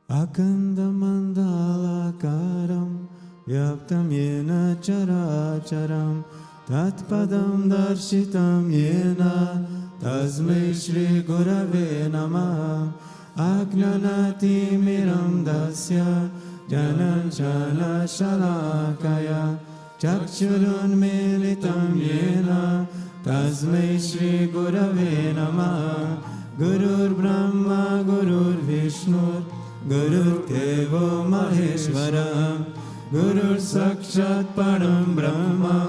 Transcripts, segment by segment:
Akandamandalakaram Vyaptam yena characharam Tatpadam darshitam yena Tasmai Shri Gurave Namah Ajnanati miram dasya Jananjana shalakaya Chakshurun militam yena Tasmai Shri Gurave Namah Gurur Brahma Gurur Vishnu Gurur Devo Maheshwara Gurur Sakshat Param Brahma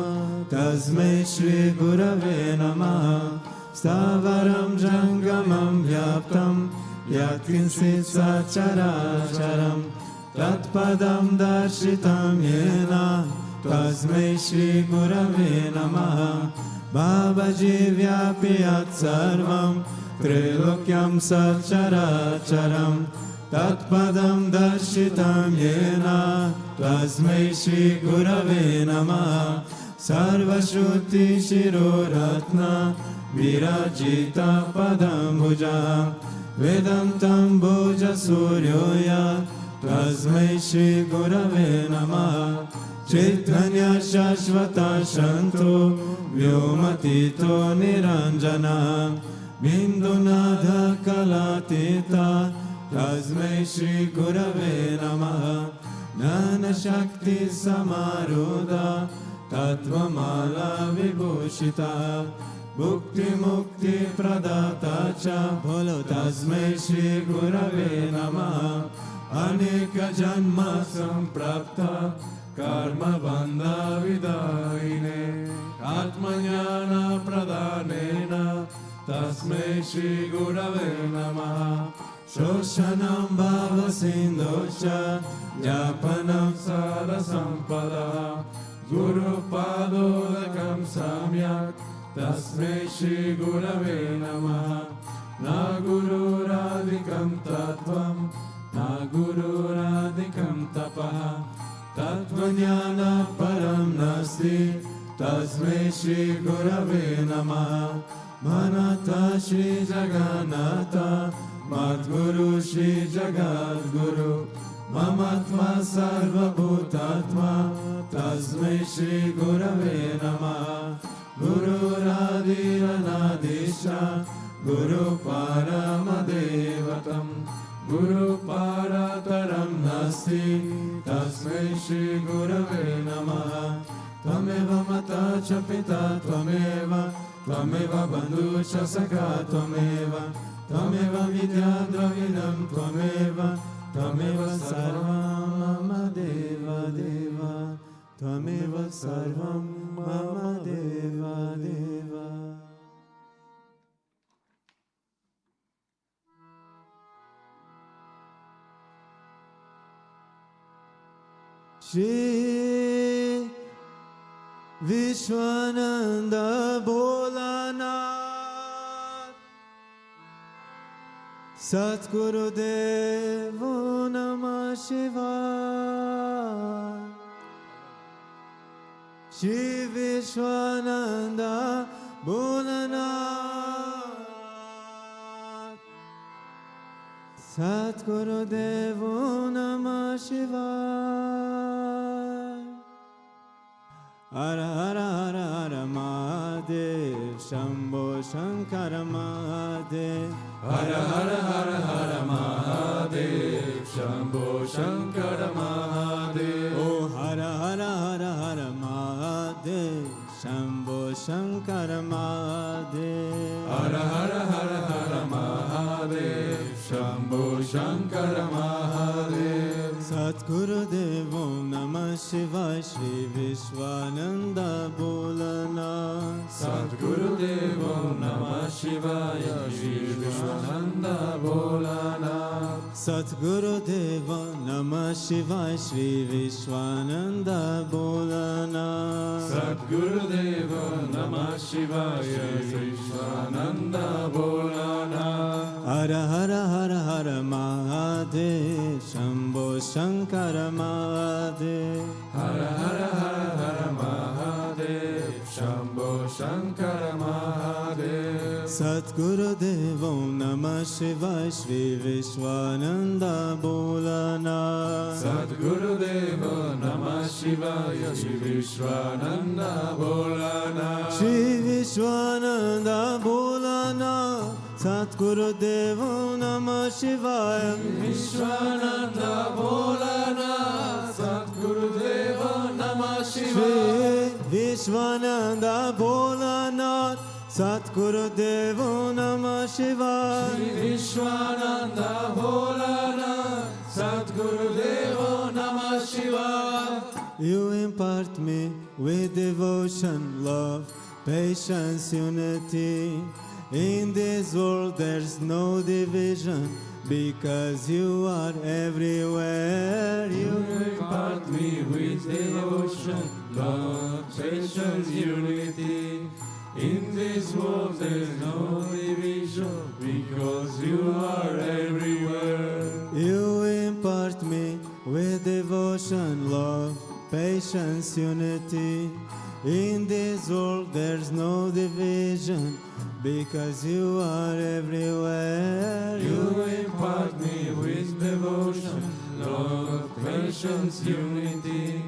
Tasmai Shri Gurave Namah Stavaram Jangamam Vyaptam Yatkinsit Sacharacharam Tatpadam Darshitam Yena Tasmai Shri Gurave Namah Babaji Vyapiyat Sarvam Trilokyam Sacharacharam Tatpadam Darshitam Yena Tasmai Shri Gurave Namah Sarvashruti Shiroratna Virajita Padambuja Vedantam Bhuja Suryoya Tasmai Shri Gurave Namah Chaitanya Shashvata Shanto Vyomatito Niranjana Bindunadha Kalatita Tasmai Shri Gurave Namah Nana Shakti Samaruda Tattvamala Vibhushita Bhukti Mukti Pradata Cha Bolo Tasmai Shri Gurave Namah Aneka Janma Samprapta Karma Bandha Vidaine Atmanyana Pradhanena Tasmai Shri Gurave Namah Shoshanam Bhava Sindosha Japanam Sada Sampada Guru Padodakam Samyak Tasmai Shri Gurave Namah Na Guru Radhikam Tattvam Na Guru Radhikam Tapaha Tattvanyana Param Nasti Tasmai Shri Gurave Namah Manata Shri Jagannatha Madguru Shri Jagadguru Mamatma Sarva Bhutatma Tasmai Shri Gurave Namah Guru Radhiranadisha Guru Paramadevatam Guru Parataram Nasti Tasmai Shri Gurave Namah Tvameva Mata Cha Pita Tvameva Tvameva Bandhu Cha Sakha Tvameva Tvameva Vidya Dravidam Tvameva Tvameva Sarvam Mama Deva Deva Tvameva Sarvam Mama Deva Deva. Shri Vishwananda Bholanath Satguru Devo Namah Shivaya Shri Vishwananda Bholanath Satguru Devo Namah Shivaya Hara Hara Hara Hara Mahadev Shambho Shankara Mahadev Hara Hara Hara Hara Mahadev Shambho Shankara Mahadev Oh Hara Hara Hara Hara Mahadev Shambho Shankara Mahadev Hara Hara Hara Hara Mahadev Shambho Shankara Mahadev Satguru Devo Namah Shivaya Shri Vishwananda Bholanath Satguru Devo Namah Shivaya Shri Vishwananda Bholanath Satguru Devo Namah Shivaya Shri Vishwananda Bholanath Sadgurudeva Namah Shivaya Vishwananda Bolana Hara Hara Hara Hara Mahadev Shambho Shankara Mahadev Hara Hara Hara Hara Mahadev Shambho Shankara Mahadev Sadgurudeva Namah Shivaya Shri Vishwananda Bolana Sadgurudeva Namah Shivaya Shri Vishwananda Bolana Shri Vishwananda Bolana Sadgurudeva Namah Shivaya Vishwananda Bolana Sadgurudeva Namah Shivaya Shri Vishwananda Bolana Sadgurudeva Namah Shivaya Shri Vishwananda Bolana Sadgurudeva Namah Shivaya You impart me with devotion, love, patience, unity. In this world there's no division, because you are everywhere. You impart me with devotion, love, patience, unity. In this world there's no division, because you are everywhere. You impart me with devotion, love, patience, unity. In this world there's no division, because you are everywhere. You impart me with devotion, love, patience, unity.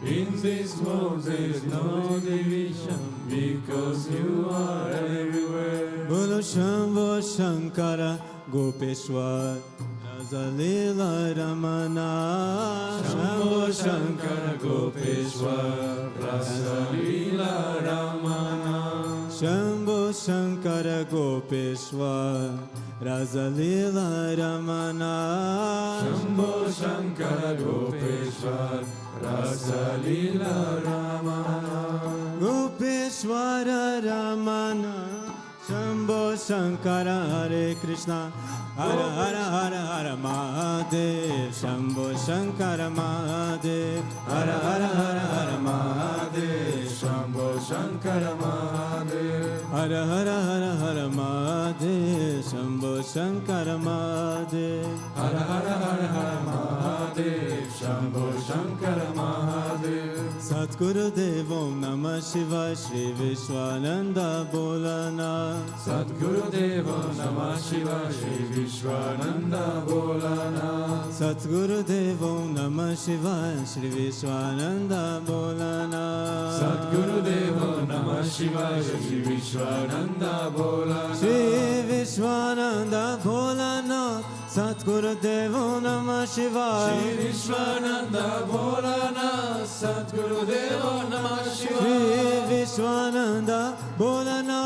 In this world there's no division, because you are everywhere. Bolo Shambho Shankara Gopeshwar Raza Leela Ramana Shambho Shankara Gopeshwar Rasa Leela Ramana Shambho Shankara Gopeshwar Raza Leela Ramana Shambho Shankara Gopeshwar Rasa Leela Ramana Gopeshwara Ramana Shambho Shankara Hare Krishna Hara Hara Hara Hara Mahadev Shambho Shankara Mahadev Hara Hara Hara Hara Mahadev Shambho Shankara Mahadev Hara Hara Hara Hara Mahadev Shambho Shankara Mahadev Hara Hara Hara Hara Mahadev Shambho Shankara Mahadev Sadgurudeva Namah Shivaya Shri Vishwananda Bolana Sadgurudeva Namah Shivaya Shri Vishwananda Bolana Sadgurudeva Namah Shivaya Shri Vishwananda Bolana Sadgurudeva Namah Shivaya Shri Vishwananda Bolana Shri Vishwananda Bolana Sadgurudeva Namah Shivaya Shri Vishwananda Bolana Sadgurudeva Namah Shri Shivaya Vishwananda Bolana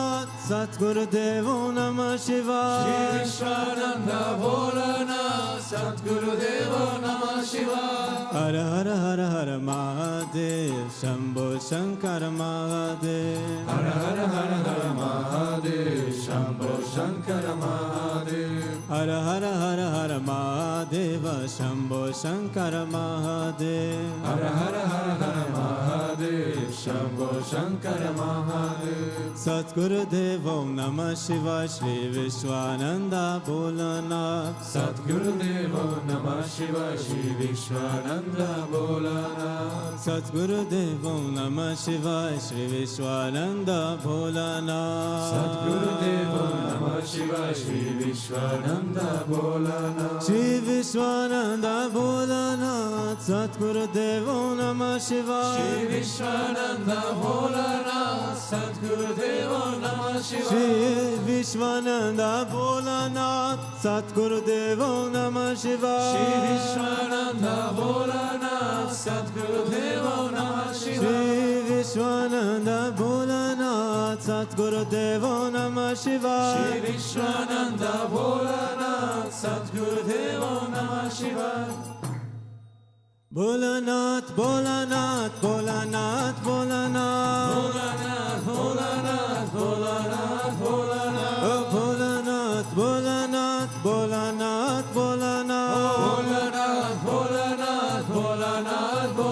Sadgurudeva Namah Shivaya Shri Vishwananda Bolana Sadgurudeva Namah Shivaya Hara Hara Hara Hara Mahadev Shambho Shankara Mahadev Hara Hara Hara Hara Mahadev Shambho Shankara Mahadev Hara Hara Hara Hara Mahadeva Shambho Shankara Mahadev Hara Hara Hara Hara Mahadev Shambho Shankara Mahadev Sadgurudeva Namah Shivaya Shri Vishwananda Bolana Sadgurudeva Namah Shivaya Shri Vishwananda Bolana Sadgurudeva Namah Shivaya Shri Vishwananda Bolana Sadgurudeva Namah Shivaya Shri Vishwananda Bolana Shri Vishwananda Bolana Sadgurudeva Namah Shivaya Shri Vishwananda Bolana Sadgurudeva Namah Shivaya Shri Vishwananda Bolana Sadgurudeva Namah Shivaya Shri Vishwananda Bolana Sadgurudeva Namah Shivaya Shri Vishwananda Bolana Sadgurudeva Namah Shivaya Shri Vishwananda Bolana Sadgurudeva Namah Shivaya Bolanath, Bolanath, Bolanath, Bolanath, Bolanath, Bolanath, Bolanath, Bolanath, Oh Bolanath, Bolanath, Bolanath, Bolanath, Bolanath, Bolanath,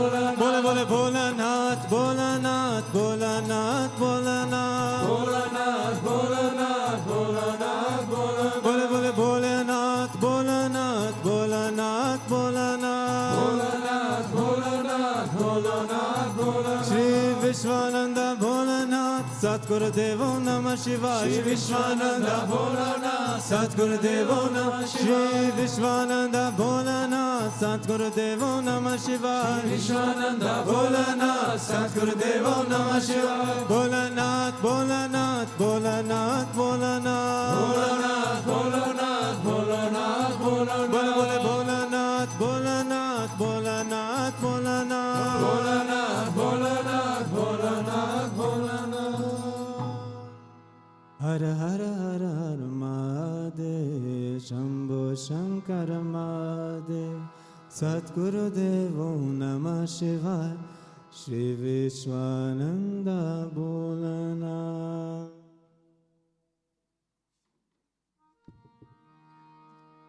Bolanath, Bolanath, Bolanath, Bolanath, Bholanath, Bholanath, Bholanath. Bholanath, Bholanath, Bholanath, Bholanath. Bole bole Bholanath, Bholanath, Bholanath, Bholanath. Bholanath, Bholanath, Bholanath, Bholanath. Shri Vishwananda Bholanath, Satguru Devo Namah Shivaya. Shri Vishwananda Bholanath, Satguru Devo Namah Shri Vishwananda Bholanath, Satguru Devo Namah Shivaya. Vishwananda Bholanath, Satguru Devo Namah Shivaya. Bholanath, Bholanath, Bholanath, Bholanath. Bholanath, Bholanath, Bholanath, Bholanath. Bole bole Bholanath, Bholanath, Bholanath, Bholanath. Bholanath, Bholanath, Bholanath, Bholanath. Har Har Har Har Mahadev, Shambho Shankar Mahadev, Satguru Devo Namah Shivaya, Shri Vishwananda Bholanath.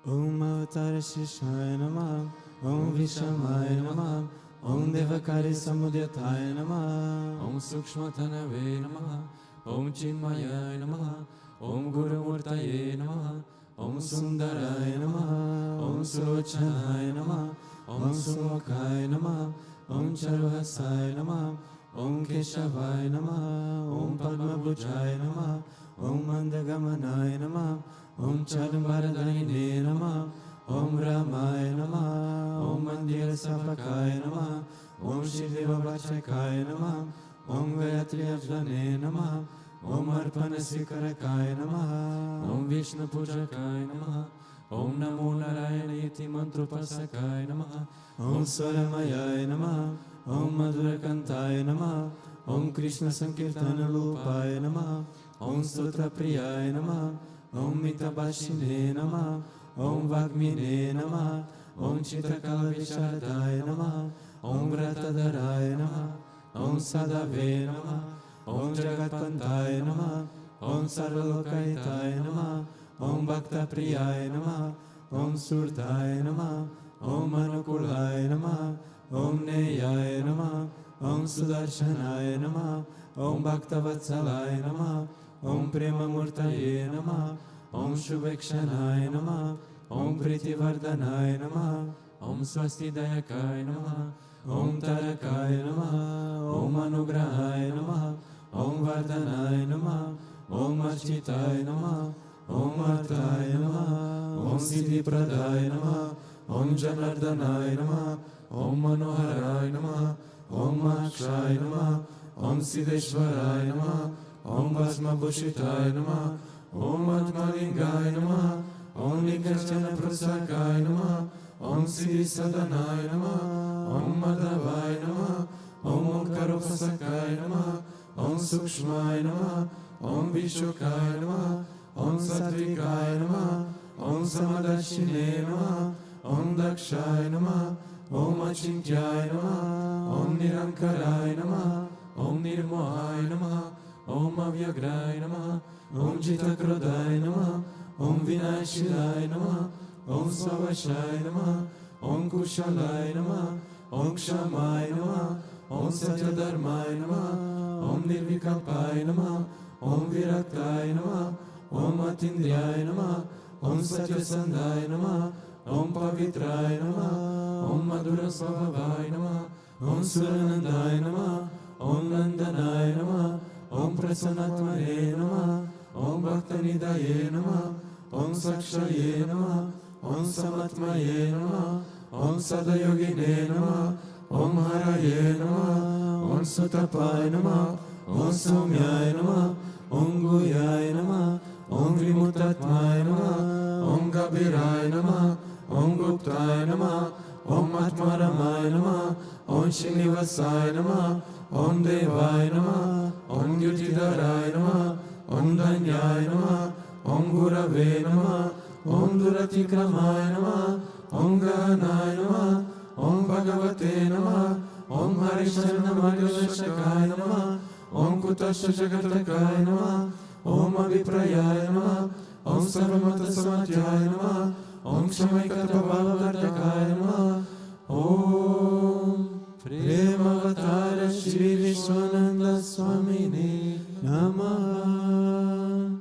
Om Avatar Shishaya Namah, Om Vishamaya Namah, Om Devakari Samudhyataya Namah, Om Sukshmatanave Namaha, Om Chinmayaya Namaha, Om Guru Murtaye Namaha, Om Sundaraya Namah, Om Surochanaya Namah, Om Sumukaya Namah, Om Charuhasaya Namah, Om Keshavaya Namah, Om Padmabhujaya Namah, Om Mandagamanaya Namah, Om Chadambaradahine Namah, Om Ramaya Namah, Om Mandir Sapakaya Namah, Om Shrideva Vachakaya Namah, Om Gayatri Ajlane Namah, Om Arpana Sikarakaya Namah, Om Vishnu Pujakaya Namaha, Om Namo Narayana Iti Mantrupasakaya Namaha, Om Swaramaya Namah, Om Madhurakantaya Namah, Om Krishna Sankirtana Lupaya Namah, Om Stotra Priyaya Namah, Om Mitabhashine Namah, Om Vagmine Namah, Om Chitrakala Visharadaya Namah, Om Ratadharaya Namah, Om Sadave Namah, Om Jagatpantaya Namah, Om Sarvalokahitaya Namah, Om Bhakta Priyaya Namah, Om Surdaya Namah, Om Anukulaya Namah, Om Neyaya Namah, Om Sudarshanaya Namah, Om Bhaktavatsalaya Namah, Om Prema Murtaye Namah, Om Shubhekshanaya Namah, Om Pritivardhanaya Namah, Om Swasti Dayakaya Namaha, Om Tarakaya Namah, Om Anugrahaya Namah, Om Vardhanaya Namah, Om Architaya Namah, Om Artaya Namah, Om Siddhi Pradaya Namah, Om Janardhanaya Namah, Om Manoharaya Namah, Om Akshaya Namah, Om Siddheshwaraya Namah, Om Bhasma Bhushitaya Namah, Om Atmalingaya Namah, Om Nikashchana Prasakaya Namah, Om Siddhi Sadanaya Namah, Om Madhavaya Namah, Om Omkarupasakaya Namah, Om Sukshmaya Namah, Om Vishukaya Namah, Om Satvikaya Namah, Om Samadashine Namah, Om Dakshaya Namah, Om Achintyaya Namah, Om Nirankaraya Namah, Om Nirmohaya Namah, Om Avyagraya Namah, Om Jitakrodaya Namah, Om Vinashilaya Namah, Om Svavashaya Namah, Om Kushalaya Namah, Om Kshamaya Namah, Om Satyadharmaya Namah, Om Nirvikalpaya Namah, Om Viraktaya Namah, Om Atindriyaya Namah, Om Satyasandhaya Namah, Om Pavitraya Namah, Om Madhura Svabhavaya Namah, Om Suranandaya Namah, Om Nandanaya Namah, Om Prasanatmane Namah, Om Bhaktanidaye Namah, Om Sakshaye Namah, Om Samatmaye Namah, Om Sadayogine Namah, Om Haraye Namah, Om Sutapaye Namah, Om Saumyaye Namah, Om Guyaye Namah, Om Vimutatmaye Namah, Om Gabiraye Namah, Om Guptaye Namah, Om Atmaramaye Namah, Om Srinivasaya Namah, Om Devaye Namah, Om Yutidharaye Namah, Om Dhanyaya Namah, Om Gurave Namah, Om Duratikramaye Namah, Om Gahanaye Namah, Om Bhagavate Namah, Om Harisharna Madhuvashakaya Namah, Om Kutasha Jagatakaya Namah, Om Abhiprayaya Namah, Om Sarvamata Samatyaya Namah, Om Shamaikata Bhavavartakaya Namah, Om Premavatara Shri Vishwananda Swamine Namah.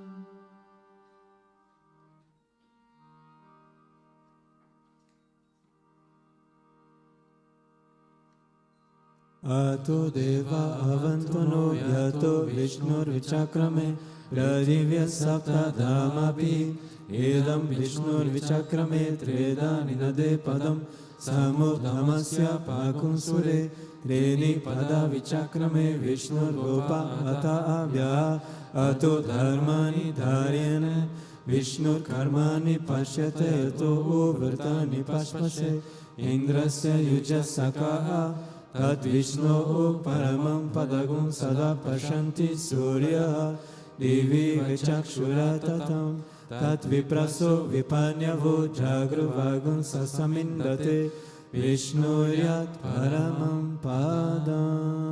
Ato deva avantono yato Vishnur vichakrame pradivya sapta dhamapi edam Vishnur vichakrame treda nidade padam samudhamasya pakunsure treni pada vichakrame Vishnur gopa ata abhya ato dharmani dharyane Vishnur karmani pashyate ato vrtani pashpase indrasya yujasaka Tat Vishnu paramam padagum sada pashanti surya divi vichakshura tatam tat vipraso vipanyavo jagruvagum sasamindate Vishnuyat paramam padam.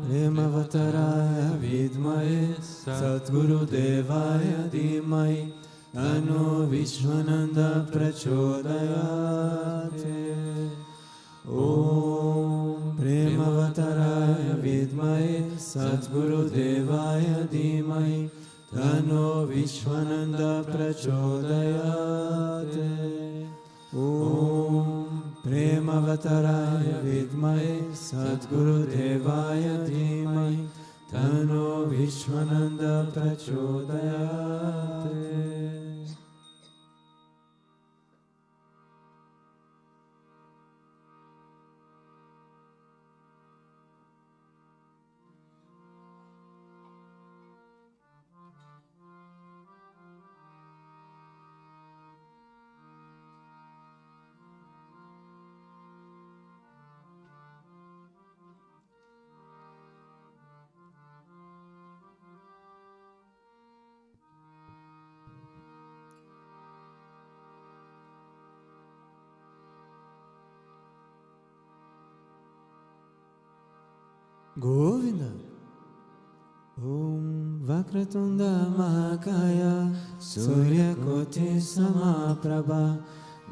Premavattaraya vidmahe Satguru Devaya dhimai Tano Vishwananda prachodayate. Om Premavattaraya vidmahe Satguru Devaya dhimai Tano Vishwananda prachodayate. Om Premavattaraya vidmahe Satguru Devaya dhimai Tano Vishwananda prachodayate. Govinda. Om Vakratunda Mahakaya Surya Koti Samaprabha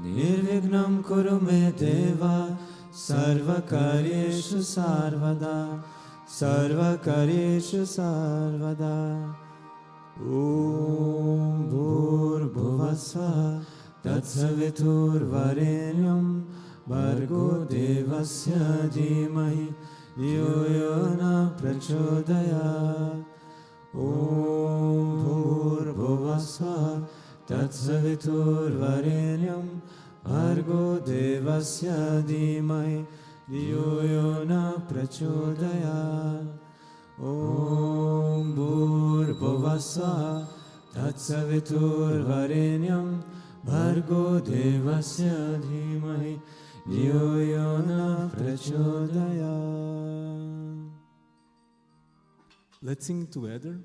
Nirvignam Kurume Deva Sarvakaryeshu Sarvada Sarvakaryeshu Sarvada. Om Bhurbhuvasvaha Tatsavitur Varenyam Bhargo Devasya Dhimahi Yo yo na prachodayat. Om Bhurbhuvasvaha Tatsavitur Varenyam Bhargo Devasya Dhimahi Yo yo na prachodayat. Om Bhurbhuvasvaha Tatsavitur Varenyam Bhargo Devasya Dhimahi Yo yo na prachodayat. Let's sing together.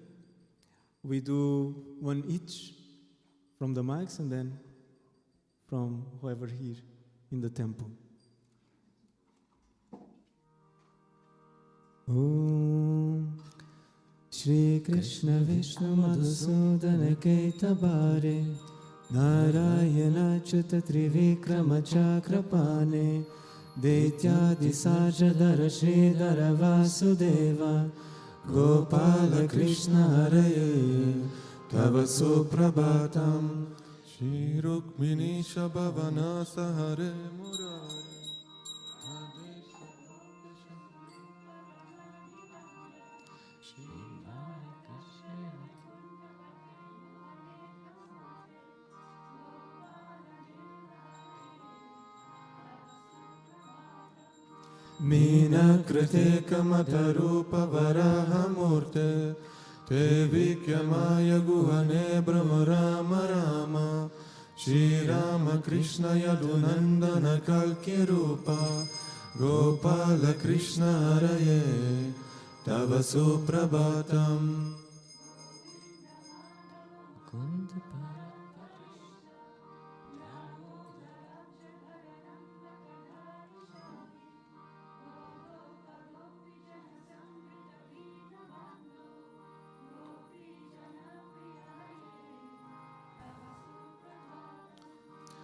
We do one each from the mics and then from whoever here in the temple. Om Shri Krishna Vishnu Madhusudana Ketabare Narayana Chuta Trivikrama Chakrapane Deityadi Sajadara Sridhara Vasudeva Gopala Krishna Hare Tava Suprabhatam Shri Rukmini Shabhavana Sahare Murari Meena Krite Kamatarupa Varaha Murte Te Vikyamaya Guhane Brahma Rama Rama Shri Rama Krishna Yadunandana Kalki Rupa Gopala Krishna Haraye Tava Suprabhatam.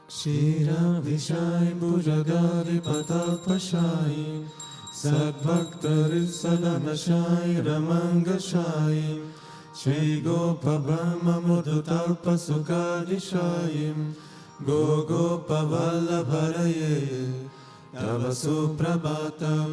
Shira Vishai Bhujagari Patapashai Sadbhaktarit Sadanashai Ramangashai Shri Gopabhama Mudutalpa Sukadishai Gogopa Vallabharaye Tava Suprabhatam.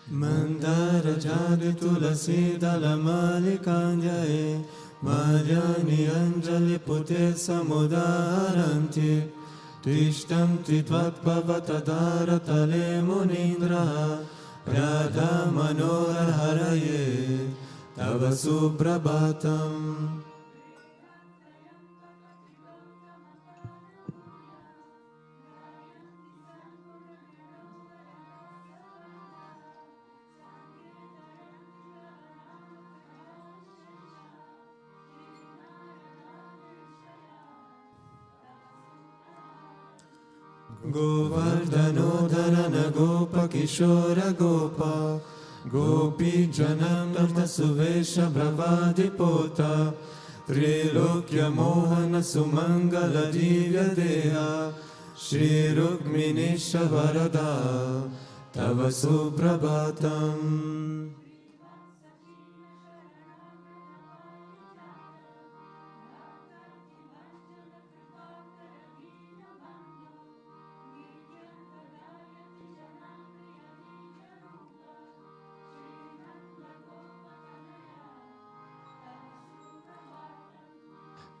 Mandara Jadi Tulasi Dalamalikanjaye Madhyani Anjali Pute Samudaranti Tishtam Titvat Pavatadara Tale Munindra Radha Manohar Haraye Tava Suprabhatam. Govardhanodharana Gopa Kishora Gopa Gopi Janananda Suvesha Bravadipota Trilokya Mohana Sumangala Divya Deha Shri Rukminisha Varada Tava Suprabhatam.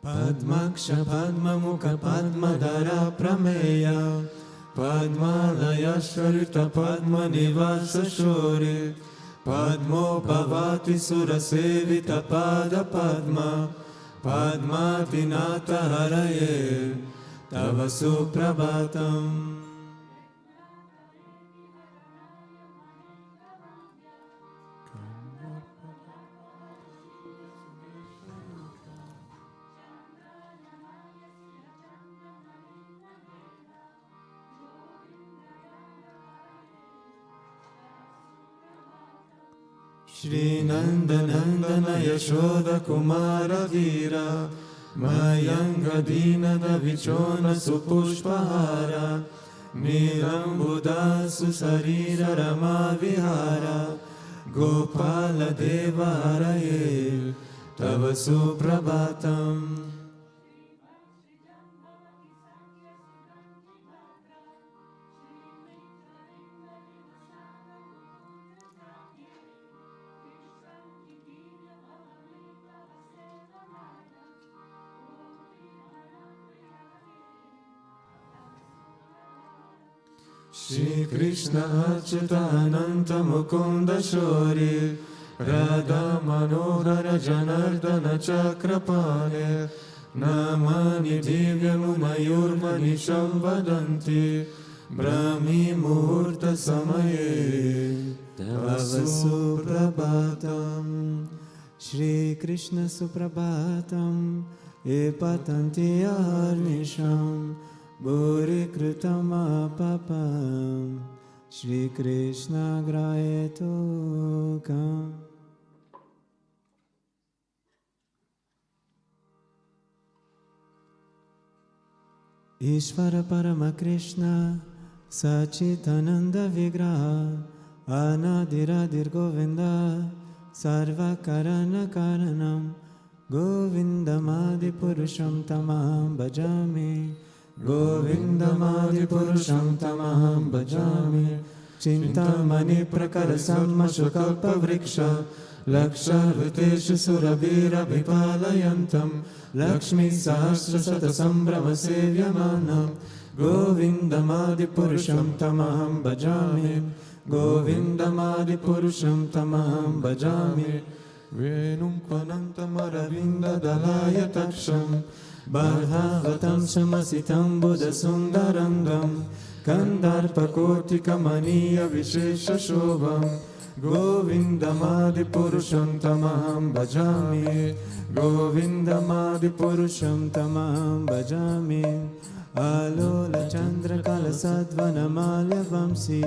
Padmaksha Padmamukha Padmadara Prameya Padmalaya Sharita Padmanivasa Shore Padmo Bhavati Surasevita Pada Padma Padmatinata Haraye Tava Suprabhatam. Shri Nandanandana Yashoda Kumara Dhira Mayanga Dinada Vichona Supushpahara Nirambuda Susarira Rama Vihara Gopala Deva Haraye Tava Suprabhatam. Shri Krishna Achyuta Ananta Mukunda Shori Radha Manohara Janardana Chakrapane Namani Divya Mayur Manisham Vadanti Brahmi Muhurta Samaye Tava Suprabhatam. Shri Krishna Suprabhatam Epatanti Arnisham Bhuri Kritama Papam Shri Krishna Grayetokam. Ishvara Parama Krishna Sachitananda Vigraha Anadiradir Govinda Sarva Karana Karanam Govindamadi Purusham Tamaham Bhajami Govindamadi Purusham Tamaham Bhajami Chintamani prakara sammashukalpa vriksha Laksharviteshu surabhirabhipalayantam Lakshmi sahasra sata sambrama sevyamanam Govindamadi purusham tamaham bhajami Govindamadi purusham tamaham bhajami Venum kvanantam aravinda dalaya taksham Bharhavatam samasitam buddha sundarandam Kandarpakoti kamaniya vishesha shobham Govindamadi purusham tamaham bhajami Govindamadi purusham tamaham bhajami Alola chandra kala sadvana malya vamsi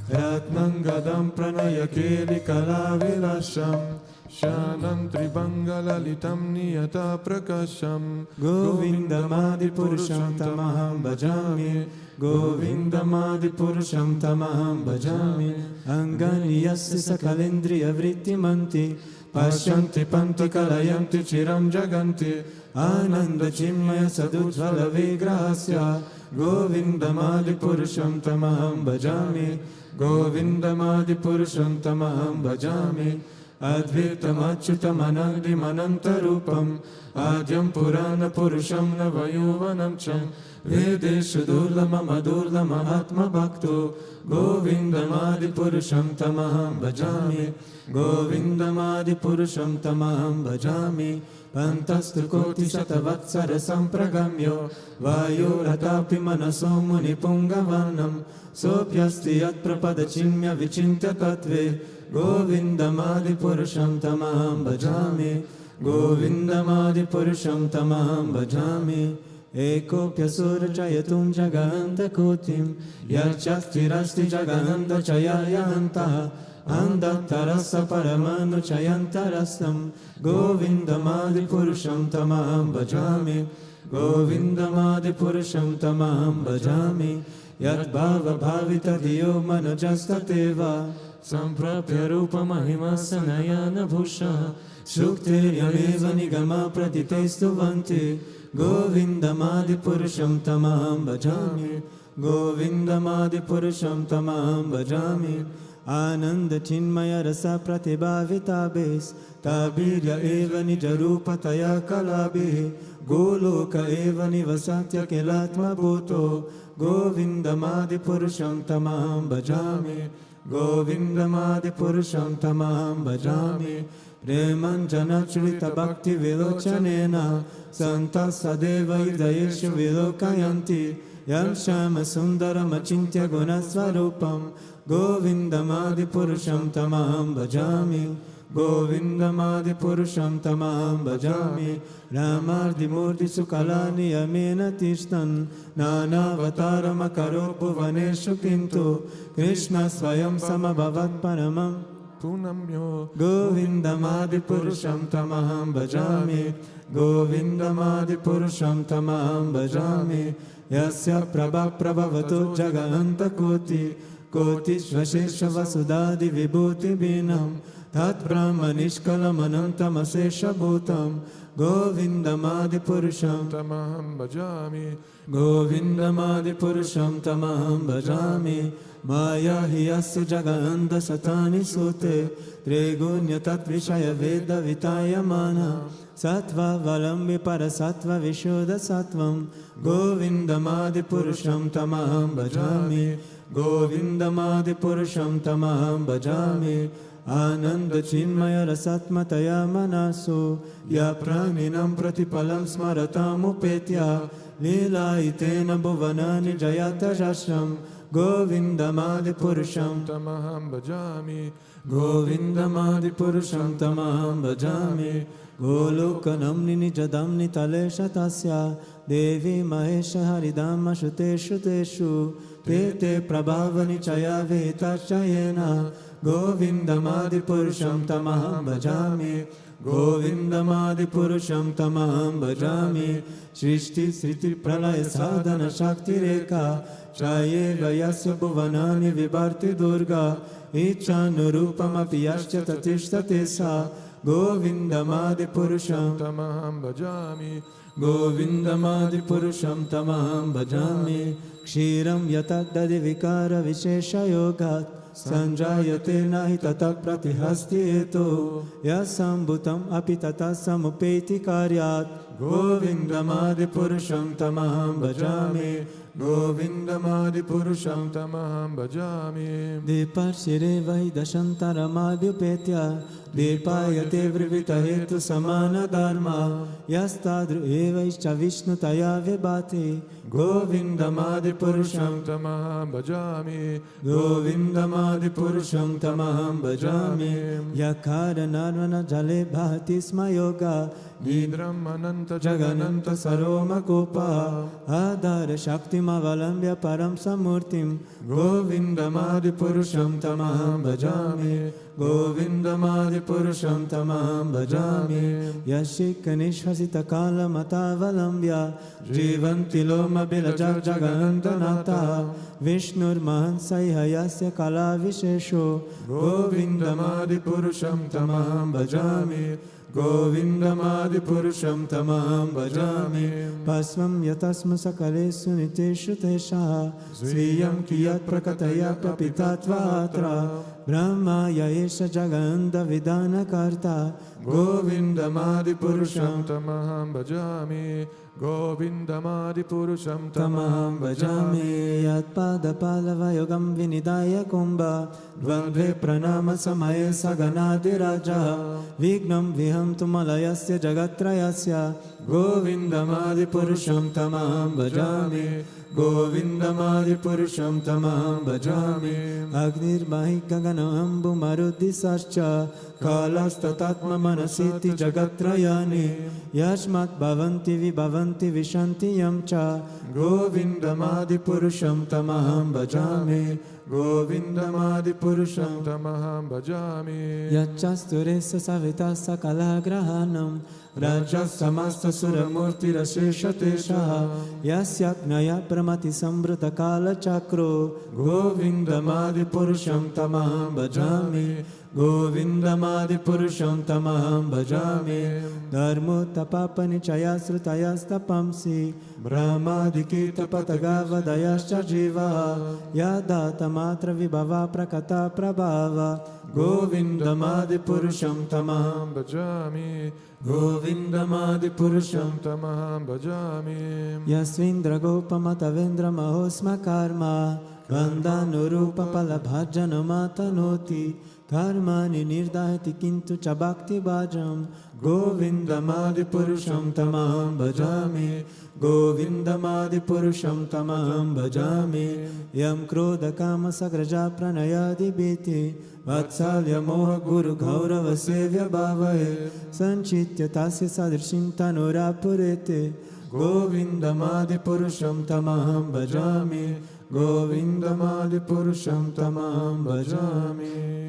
Ratnangadam pranaya keli kala vilasham Shanam tribangala-litam niyata prakasham Govindamadi purusham tamaham bhajami Govindamadi purusham tamaham bhajami Anganiyasya sakalendriya vrittimanti Pashyanti panti kalayanti chiram jaganti Ananda chinmaya sadujvala vigrahasya Govindamadi purusham tamaham bhajami Govindamadi purusham tamaham bhajami Advitam achyutam anagdim anantarupam Adyam purana purusham navayuvanam cham Vedeshu durlamam adurlamam atma bhakto Govindamadi purusham tamaham bhajami Govindamadi purusham tamaham bhajami Pantastu koti satavatsara sampragamyo Vayuratapi manaso muni pungavanam Sopyasti yat prapada chimya vichintya tatve Govindamadi purusham tamaham bhajami Govindamadi purusham tamaham bhajami Ekopya surachayatum jaganta kotim Yachastirasti jaganta chayayanta Andattarasa paramanu chayantarasam Govindamadi purusham tamaham bhajami Govindamadi purusham tamaham bhajami Yat bhava bhavita diyo manajastateva Samprapya rupa mahima sanayana bhusha Shuktirya eva nigama pratitestu vanti Govindamadi purusham tamaham bhajami Govindamadi purusham tamaham bhajami Ananda chinmaya rasa pratibhavita bes Tabirya eva nijarupataya kalabhi Goloka eva nivasatya kilatma bhuto Govindamadi purusham tamaham bhajami Govindamadi purusham tamaham bhajami Premanjana chrita bhakti vilochanena Santa sadeva idayeshu vilokayanti Yam shama sundaram achintya gunasvarupam Govindamadi purusham tamaham bhajami Govindamadi purusham tamaham bhajami Ramardi murti sukalani yamena tishtan Nanavataram akaro bhuvaneshu kintu Krishna swayam samabhavat paramam punamyo Govindamadi purusham tamaham bhajami Govindamadi purusham tamaham bhajami Yasya prabha prabhavato jaganta koti Koti svashesha vasudadi vibhuti binam Tat brahma nishkalam anantam asesha bhutam Govindamadi purusham tamaham bhajami Govindamadi purusham tamaham bhajami Maya hiyasya jaganda satani sute Trigunya tat vishaya veda vitayamana Sattva valambi parasattva vishuddha sattvam Govindamadi purusham tamaham bhajami Govindamadi purusham tamaham bhajami Ananda chinmaya rasatmataya manaso Ya praninam pratipalam smaratam upetya Lila itena bhuvanani jayata jashram Govindamadi purusham tamaham bhajami Govindamadi purusham tamaham bhajami Golokanamni nijadamni talesha tasya Devi mahesha haridama shuteshu teshu Te prabhavani chaya vetachayena Govindamadi purusham tamaham bhajami Govindamadi purusham tamaham bhajami Shrishti sriti pralaya sadhana shakti reka Chayeva yasya bhuvanani vibharti durga Ichanurupam api yasya tatishtate sa Govindamadi purusham tamaham bhajami Govindamadi purusham tamaham bhajami Kshiram yatak dadi vikara vishesha yogat Sanjayate nahi tatak pratihasti eto Yasambhutam api tata samupeti karyat Govindamadi purusham tamaham bhajami Govindamadi Purusham Tamaham Bhajami. Dipashire vahi dashantaramabhyupetya Dipayate vrivita hetu samana dharma Yastadru evaischa vishnutaya vibhati Govindamadi Purusham Tamaham Bhajami. Govindamadi Purusham tamaham bhajami Yakara narvana jale bhati sma yoga Nidram Ananta Jagananta Saroma Kopa Adhara Shakti Mavalambya Param Samurtim Govindamadi Purusham Tamaham Bhajami Govindamadi Purusham Tamaham Bhajami Yashikanishhasita Kala Matavalambya Jivanti Loma Bilaja Jagananta Nata Vishnur Mahansayhayasya Kala Vishesho Govindamadi Purusham Tamaham Bhajami. Govindamadi Purusham tamaham bhajami Pasvam yatasma sakalesu niteshu tesha Sviyam kiyat prakataya kapitatva atra Brahma yaesha jaganda vidana karta Govindamadi Purusham Tamaham Bhajami. Govindamadi Purusham tamaham bhajami Yat pada palava yogam vinidaya kumbha Dvandve pranama samaye saganadi raja Vignam viham tumalayasya jagatrayasya Govindamadi Purusham tamaham bhajami Govindamadi Purusham tamaham bhajami Agnir mahi gaganam bumarudhi sarcha Kalastatatma manasiti jagatrayani Yashmat bhavanti vibhavanti vishanti yamcha Govindamadi Purusham tamaham bhajami Govindamadi Purusham Tamaham Bhajami. Yachasturesa savita sakala grahanam Rajasamasta suramurti rasesha tesha Yasyaknaya pramati sambrata kala chakro Govindamadi Purusham tamaham bhajami Govindamadi Purusham tamaham bhajami Dharmo tapapani chayasrutayastapamsi Brahmadikita patagavadayascha jiva Yadata matra vibhava prakata prabhava Govindamadi Purusham tamaham Bhajami. Govindamadi Purusham Tamaham Bhajami. Yasvindra gopamata vendra mahosma karma Gandhanurupa palabhajanamatanoti Karmani nirdahati kintu cha bhakti bhajam Govindamadi Purusham tamaham bhajami Govindamadi Purusham tamaham bhajami Yam krodha kama sagraja pranayadi biti Vatsalya moha guru gaurava sevya bhavaye Sanchitya tasya sadrishim tanura purete Govindamadi Purusham tamaham bhajami Govindamadi Purusham tamaham bhajami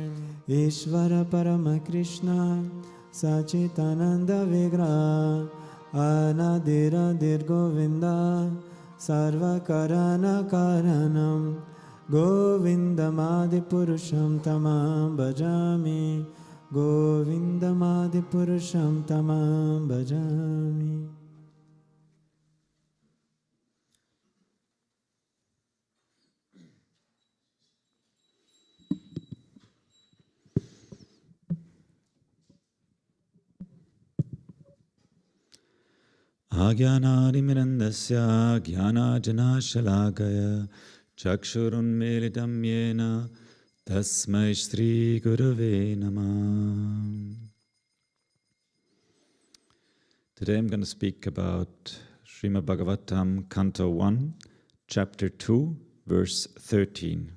Ishvara Parama Krishna Sachitananda Vigra Anadiradir Govinda Sarva Karana Karanam Govindamadi Purusham tamaham bhajami Govindamadi Purusham tamaham bhajami. Agyanadimirandasya Gyanajanashalakaya Chakshurunmilitam yena Tasmai Shri Gurave Namah. Today I'm going to speak about Srimad Bhagavatam, Canto 1, Chapter 2, verse 13.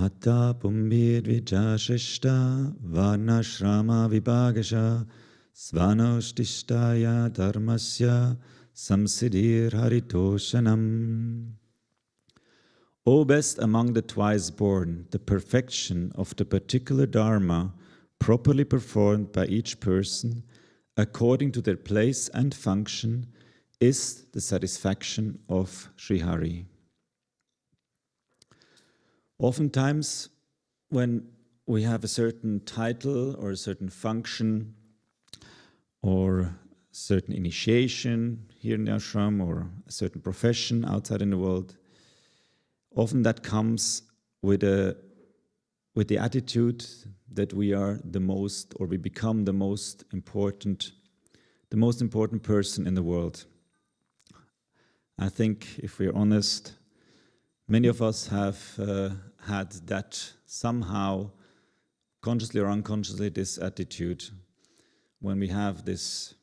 Atta pumbir vijashishta varnashrama vibhagasha svanostishtaya dharmasya samsiddhir haritoshanam. O best among the twice born, the perfection of the particular dharma properly performed by each person according to their place and function is the satisfaction of Sri Hari. Oftentimes, when we have a certain title or a certain function or certain initiation here in the ashram or a certain profession outside in the world, often that comes with the attitude that we are the most, or we become the most important person in the world. I think, if we're honest, many of us have had that somehow, consciously or unconsciously, this attitude. When we have this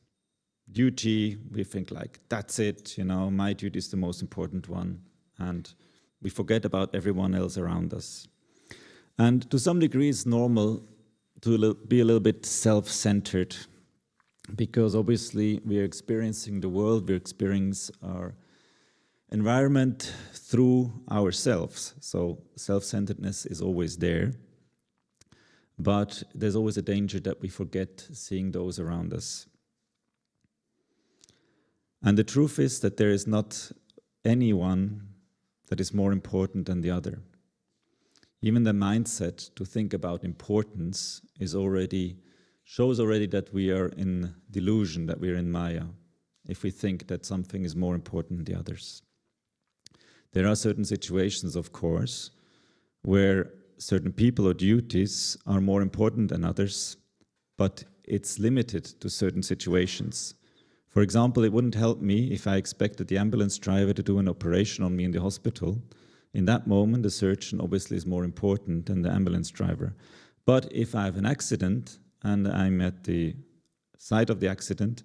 duty, we think like, that's it, my duty is the most important one, and we forget about everyone else around us. And to some degree, it's normal to be a little bit self-centered, because obviously we are experiencing the world, we experience our environment through ourselves. So self-centeredness is always there, but there's always a danger that we forget seeing those around us. And the truth is that there is not anyone that is more important than the other. Even the mindset to think about importance shows already that we are in delusion, that we are in Maya, if we think that something is more important than the others. There are certain situations, of course, where certain people or duties are more important than others, but it's limited to certain situations. For example, it wouldn't help me if I expected the ambulance driver to do an operation on me in the hospital. In that moment, the surgeon obviously is more important than the ambulance driver. But if I have an accident and I'm at the site of the accident,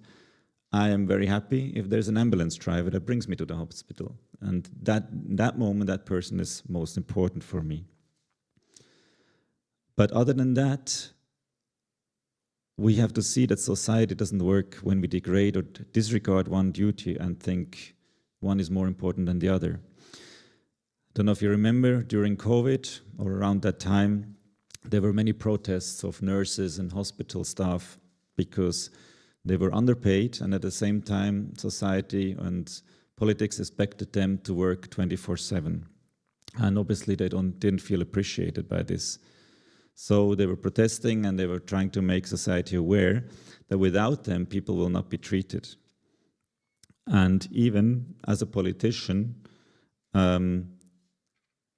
I am very happy if there's an ambulance driver that brings me to the hospital. And that moment, that person is most important for me. But other than that, we have to see that society doesn't work when we degrade or disregard one duty and think one is more important than the other. I don't know if you remember, during COVID or around that time, there were many protests of nurses and hospital staff because they were underpaid, and at the same time society and politics expected them to work 24/7. And obviously they didn't feel appreciated by this. So they were protesting and they were trying to make society aware that without them people will not be treated. And even as a politician,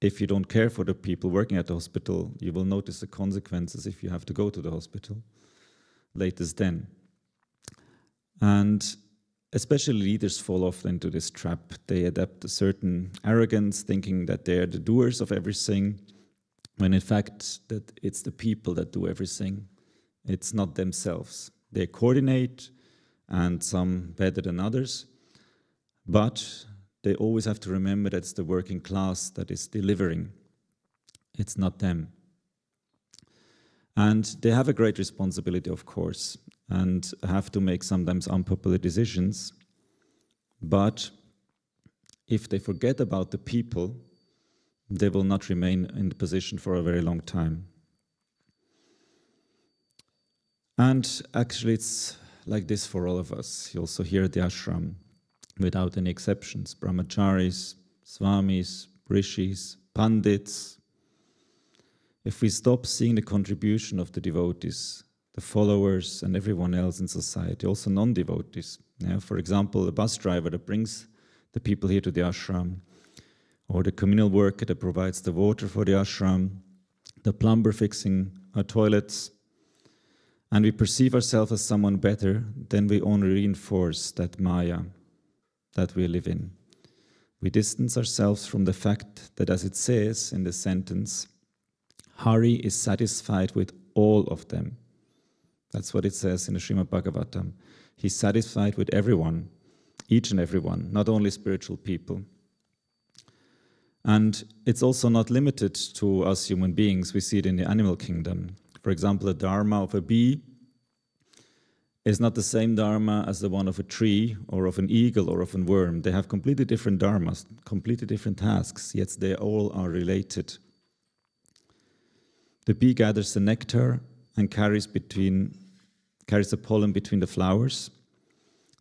if you don't care for the people working at the hospital, you will notice the consequences if you have to go to the hospital, latest then. And especially leaders fall often into this trap. They adapt a certain arrogance, thinking that they're the doers of everything, when in fact that it's the people that do everything. It's not themselves. They coordinate, and some better than others, but they always have to remember that it's the working class that is delivering. It's not them. And they have a great responsibility, of course, and have to make sometimes unpopular decisions. But if they forget about the people, they will not remain in the position for a very long time. And actually it's like this for all of us. You also hear at the ashram, without any exceptions, brahmacharis, swamis, rishis, pandits. If we stop seeing the contribution of the devotees, the followers and everyone else in society, also non-devotees, for example, the bus driver that brings the people here to the ashram, or the communal worker that provides the water for the ashram, the plumber fixing our toilets, and we perceive ourselves as someone better, then we only reinforce that Maya that we live in. We distance ourselves from the fact that, as it says in the sentence, Hari is satisfied with all of them. That's what it says in the Srimad Bhagavatam. He's satisfied with everyone, each and everyone, not only spiritual people. And it's also not limited to us human beings. We see it in the animal kingdom. For example, the dharma of a bee is not the same dharma as the one of a tree or of an eagle or of a worm. They have completely different dharmas, completely different tasks, yet they all are related. The bee gathers the nectar and carries the pollen between the flowers.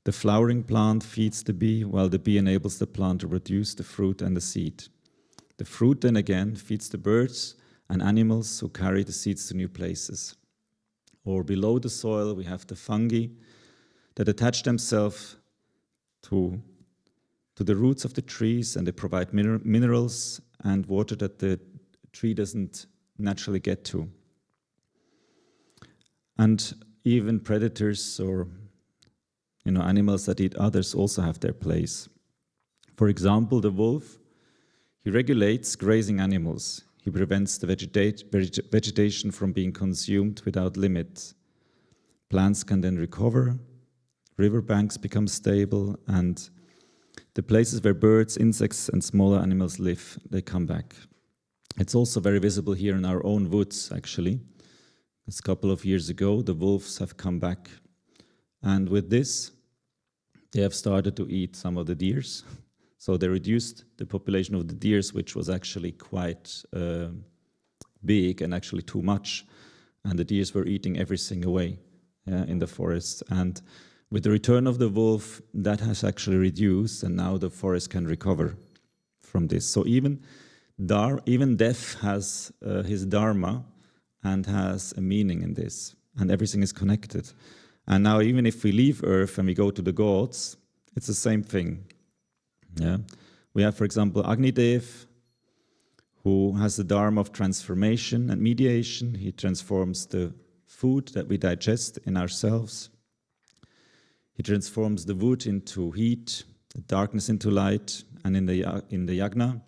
The flowering plant feeds the bee, while the bee enables the plant to produce the fruit and the seed. The fruit then again feeds the birds and animals who carry the seeds to new places. Or below the soil we have the fungi that attach themselves to the roots of the trees, and they provide minerals and water that the tree doesn't naturally get to. And even predators or animals that eat others also have their place. For example, the wolf, he regulates grazing animals. He prevents the vegetation from being consumed without limit. Plants can then recover, riverbanks become stable, and the places where birds, insects, and smaller animals live, they come back. It's also very visible here in our own woods, actually. A couple of years ago, the wolves have come back. And with this, they have started to eat some of the deers. So they reduced the population of the deers, which was actually quite big and actually too much. And the deers were eating everything away in the forest. And with the return of the wolf, that has actually reduced, and now the forest can recover from this. So even death has his dharma and has a meaning in this, and everything is connected. And now even if we leave Earth and we go to the gods, it's the same thing. Yeah, we have, for example, Agnidev, who has the dharma of transformation and mediation. He transforms the food that we digest in ourselves. He transforms the wood into heat, the darkness into light, and in the yagna,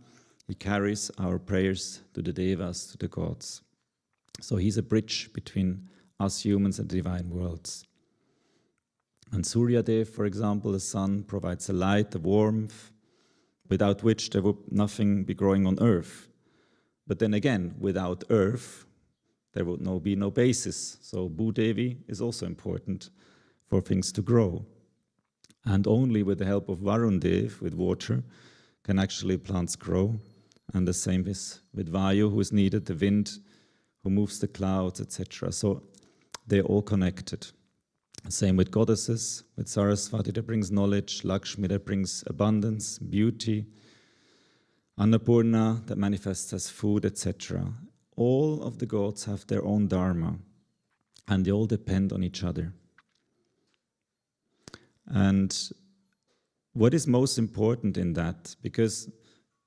he carries our prayers to the devas, to the gods. So he's a bridge between us humans and the divine worlds. And Suryadev, for example, the sun, provides a light, a warmth, without which there would nothing be growing on earth. But then again, without earth, there would be no basis. So Bhudevi is also important for things to grow. And only with the help of Varun Dev, with water, can actually plants grow. And the same is with Vayu, who is needed, the wind, who moves the clouds, etc. So they're all connected. Same with goddesses, with Saraswati that brings knowledge, Lakshmi that brings abundance, beauty, Annapurna that manifests as food, etc. All of the gods have their own dharma, and they all depend on each other. And what is most important in that, because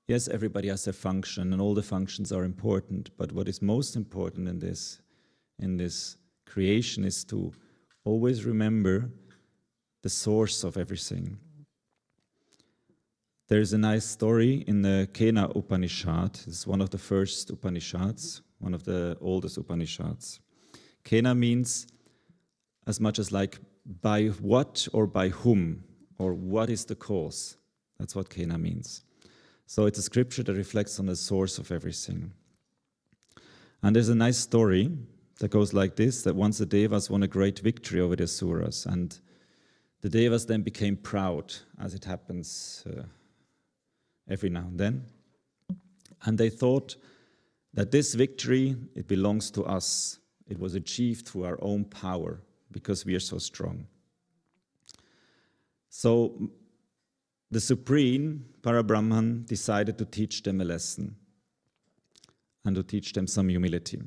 yes, everybody has their function and all the functions are important, but what is most important in this creation is to always remember the source of everything. There's a nice story in the Kena Upanishad. It's one of the first Upanishads, one of the oldest Upanishads. Kena means as much as like by what or by whom, or what is the cause. That's what Kena means. So it's a scripture that reflects on the source of everything. And there's a nice story that goes like this, that once the Devas won a great victory over the Asuras, and the Devas then became proud, as it happens every now and then. And they thought that this victory, it belongs to us. It was achieved through our own power, because we are so strong. So the Supreme, Parabrahman, decided to teach them a lesson and to teach them some humility.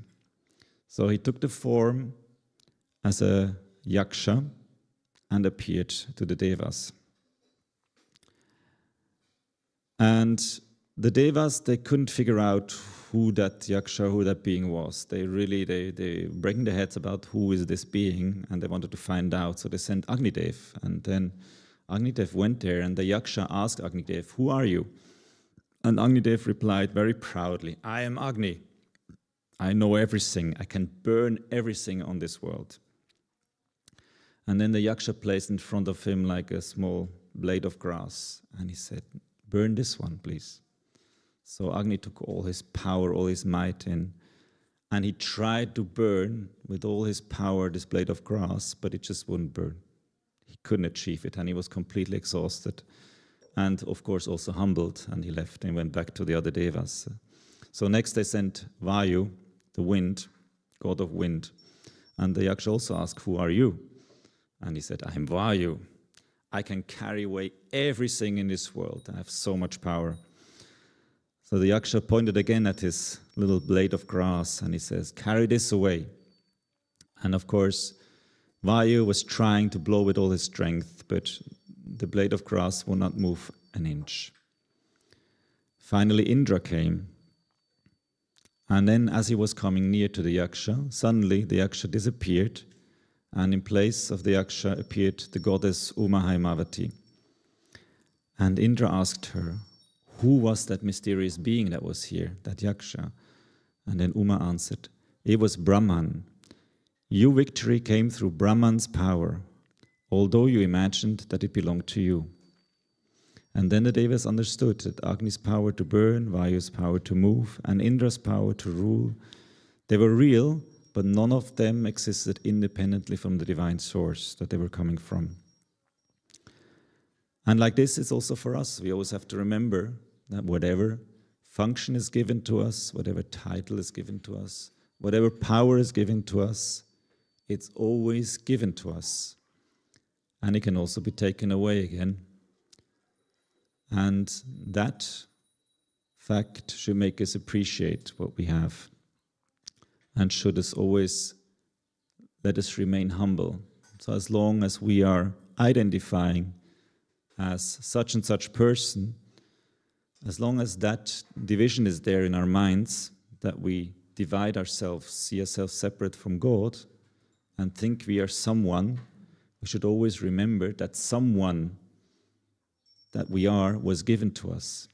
So he took the form as a yaksha and appeared to the devas. And the devas, they couldn't figure out who that yaksha, who that being was. They breaking their heads about who is this being, and they wanted to find out. So they sent Agnidev, and then Agnidev went there, and the yaksha asked Agnidev, "Who are you?" And Agnidev replied very proudly, "I am Agni. I know everything. I can burn everything on this world." And then the yaksha placed in front of him like a small blade of grass, and he said, "Burn this one, please." So Agni took all his power, all his might in, and he tried to burn with all his power this blade of grass, but it just wouldn't burn. He couldn't achieve it, and he was completely exhausted, and of course also humbled, and he left and went back to the other devas. So next they sent Vayu, the wind, god of wind, and the yaksha also asked, "Who are you?" And he said, "I am Vayu. I can carry away everything in this world. I have so much power." So the yaksha pointed again at his little blade of grass, and he says, "Carry this away." And of course, Vayu was trying to blow with all his strength, but the blade of grass would not move an inch. Finally, Indra came. And then as he was coming near to the Yaksha, suddenly the Yaksha disappeared, and in place of the Yaksha appeared the goddess Uma Haimavati. And Indra asked her, who was that mysterious being that was here, that Yaksha? And then Uma answered, it was Brahman. Your victory came through Brahman's power, although you imagined that it belonged to you. And then the Devas understood that Agni's power to burn, Vayu's power to move, and Indra's power to rule, they were real, but none of them existed independently from the divine source that they were coming from. And like this, it's also for us. We always have to remember that whatever function is given to us, whatever title is given to us, whatever power is given to us, it's always given to us. And it can also be taken away again. And that fact should make us appreciate what we have and should us always let us remain humble. So as long as we are identifying as such and such person, as long as that division is there in our minds, that we divide ourselves, see ourselves separate from God, and think we are someone, we should always remember that someone that we are was given to us.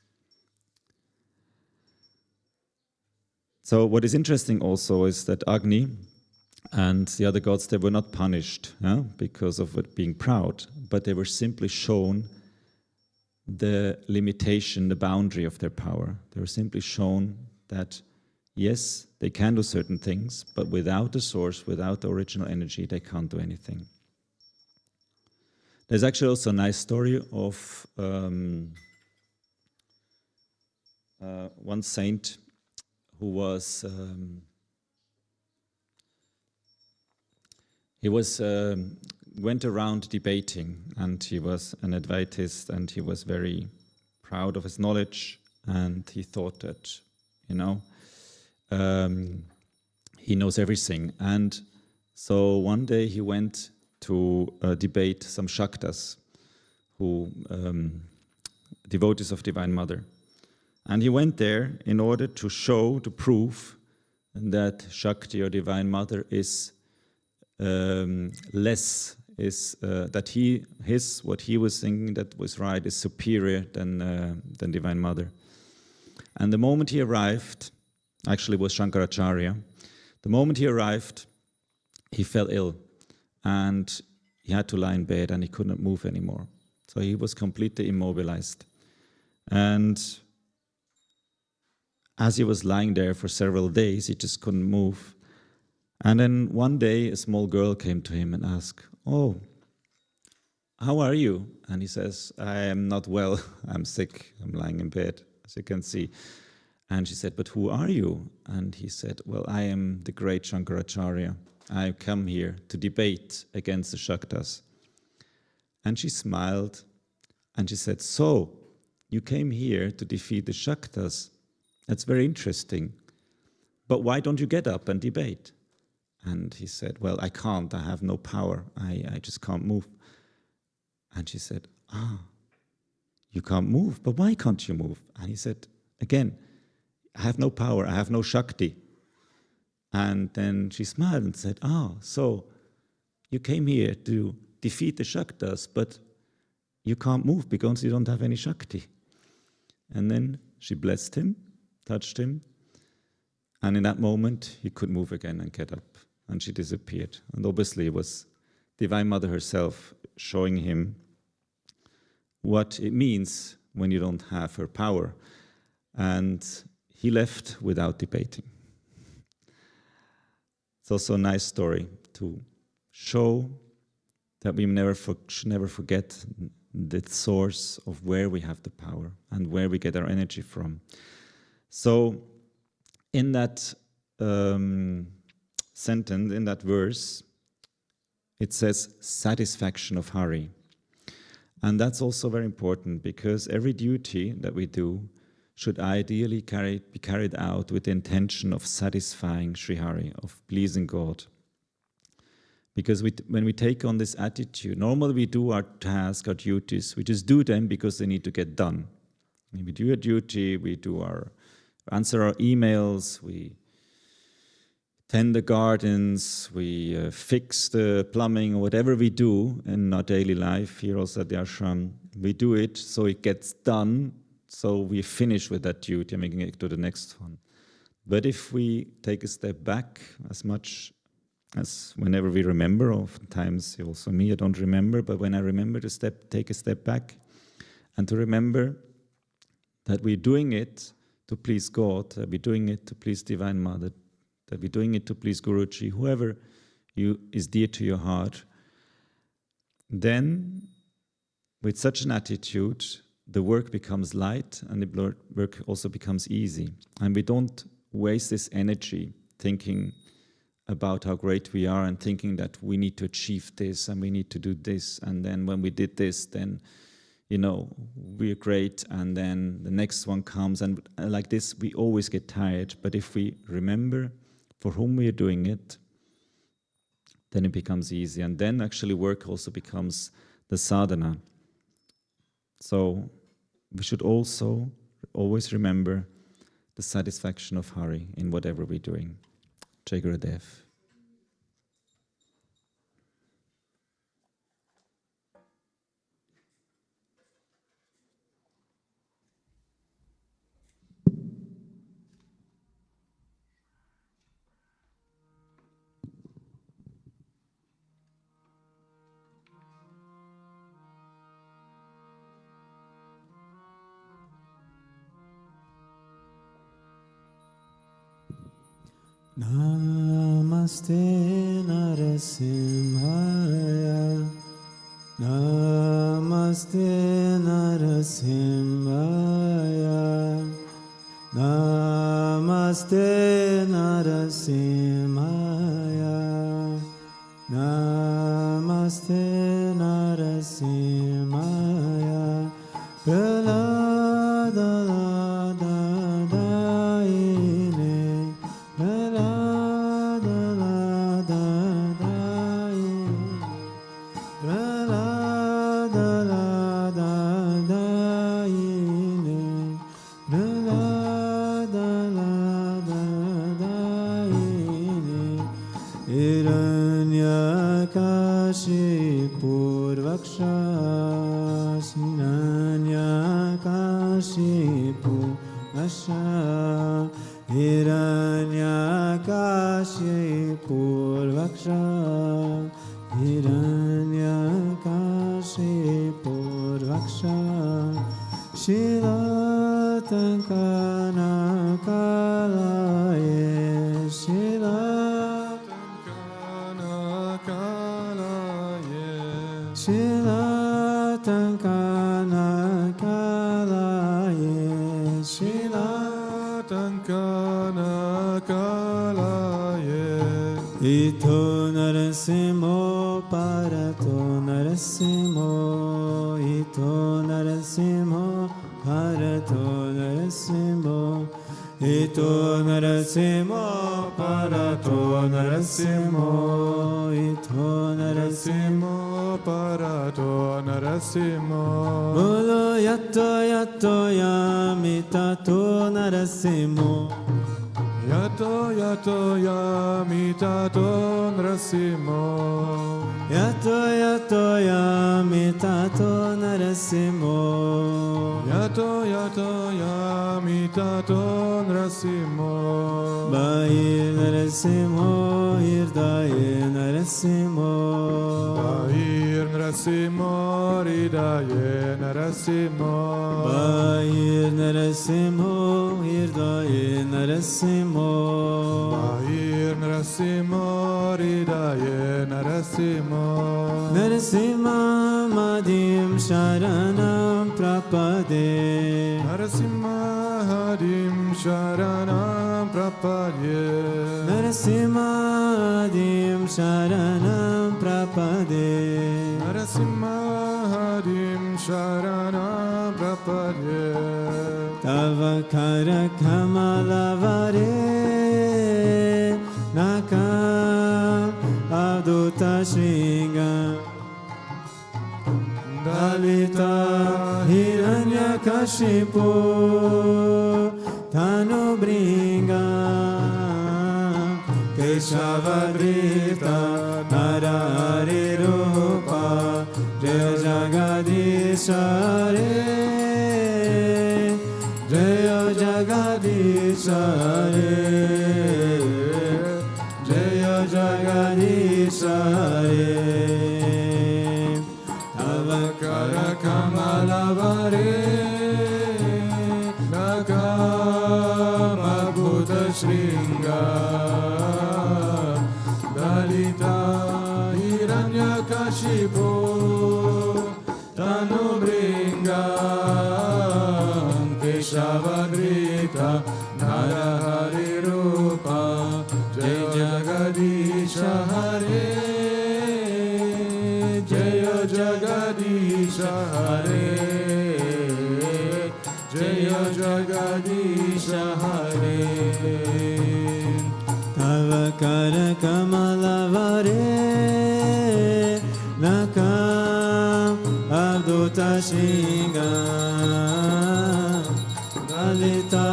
So what is interesting also is that Agni and the other gods, they were not punished because of it being proud, but they were simply shown the limitation, the boundary of their power. They were simply shown that, yes, they can do certain things, but without the source, without the original energy, they can't do anything. There's actually also a nice story of one saint who was went around debating, and he was an Advaitist, and he was very proud of his knowledge, and he thought that, he knows everything. And so one day he went to debate some Shaktas, who devotees of Divine Mother. And he went there in order to show, to prove that Shakti or Divine Mother is less, that what he was thinking that was right is superior than Divine Mother. And the moment he arrived, actually it was Shankaracharya, the moment he arrived, he fell ill. And he had to lie in bed and he couldn't move anymore. So he was completely immobilized. And as he was lying there for several days, he just couldn't move. And then one day, a small girl came to him and asked, "Oh, how are you?" And he says, "I am not well. I'm sick. I'm lying in bed, as you can see." And she said, "But who are you?" And he said, "Well, I am the great Shankaracharya. I come here to debate against the Shaktas." And she smiled and she said, "So, you came here to defeat the Shaktas? That's very interesting. But why don't you get up and debate?" And he said, "Well, I can't. I have no power. I just can't move." And she said, "You can't move? But why can't you move?" And he said, again, "I have no power. I have no Shakti." And then she smiled and said, "So you came here to defeat the Shaktas, but you can't move because you don't have any Shakti." And then she blessed him, touched him, and in that moment he could move again and get up, and she disappeared. And obviously it was Divine Mother herself showing him what it means when you don't have her power. And he left without debating. It's also a nice story to show that we should never forget the source of where we have the power and where we get our energy from. So in that sentence, in that verse, it says satisfaction of Hari. And that's also very important, because every duty that we do should ideally be carried out with the intention of satisfying Sri Hari, of pleasing God. Because when we take on this attitude, normally we do our tasks, our duties, we just do them because they need to get done. We do a duty, we answer our emails, we tend the gardens, we fix the plumbing, or whatever we do in our daily life here also at the ashram. We do it so it gets done, so we finish with that duty and making it to the next one. But if we take a step back, as much as whenever we remember, oftentimes also me, I don't remember, but when I remember to take a step back and to remember that we're doing it to please God, that we're doing it to please Divine Mother, that we're doing it to please Guruji, whoever is dear to your heart, then with such an attitude, the work becomes light and the work also becomes easy. And we don't waste this energy thinking about how great we are and thinking that we need to achieve this and we need to do this, and then when we did this, then we're great, and then the next one comes, and like this we always get tired. But if we remember for whom we are doing it, then it becomes easy, and then actually work also becomes the sadhana. So we should also always remember the satisfaction of Hari in whatever we're doing. Jai Gurudev. Namaste Narasimhaya, Namaste Narasimhaya, Namaste Narasimhaya, Namaste Narasimhaya, Bolo yato yato yamitato narasimo, yato yato yamitato narasimo, yato yato yamitato narasimo, yato yato yamitato narasimo, Bhai narasimo hirdaye narasimo, Bhai narasimo hirdaye narasimo, Bhai narasimo hirdaye narasimo, Bhai narasimo hirdaye narasimo, Narasimha Madim Sharanam Prapade, Narasimha Hadim Sharanam Prapade, Narasimha Hadim Sharanam Prapade, Narasimha Hadim Sharanam Prapade, Tavakara Kamalavare Nakam Avduta Hiranyakashipu Tanu Bringa Keshavadrita Narari Rupa Jaya Jagadisha Re Jaya Jagadisha Re Jaya Jagadisha Re Avakara Kamalavare Nakama Buddha Shringa Dalita Hiranyakashipu Tanu Bringa Keshavadrita Narahari Rupa Jaya Jagadisha Hare Jaya Jagadisha Hare Jaya Jagadisha Hare Tavakara Kamalavare Nakam Abduta Shringa Dalita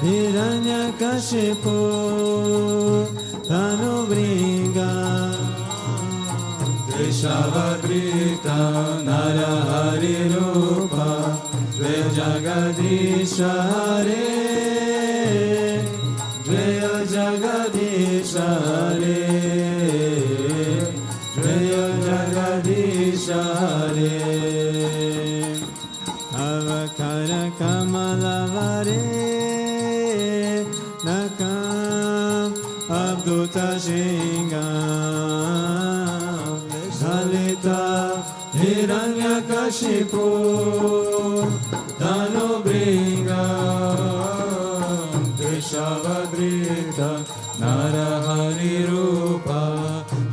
Hiranyakashipu Tanu Bringa Keshavadrita Narahari Rupa Jaya Jagadisha Hare Jaya Jagadisha Hare Jaya Jagadisha Hare Avakara Kamalavare Nakam Abduta Shringa Dalita Hiranyakashipu Tanu Bringa Keshavadrita Narahari Rupa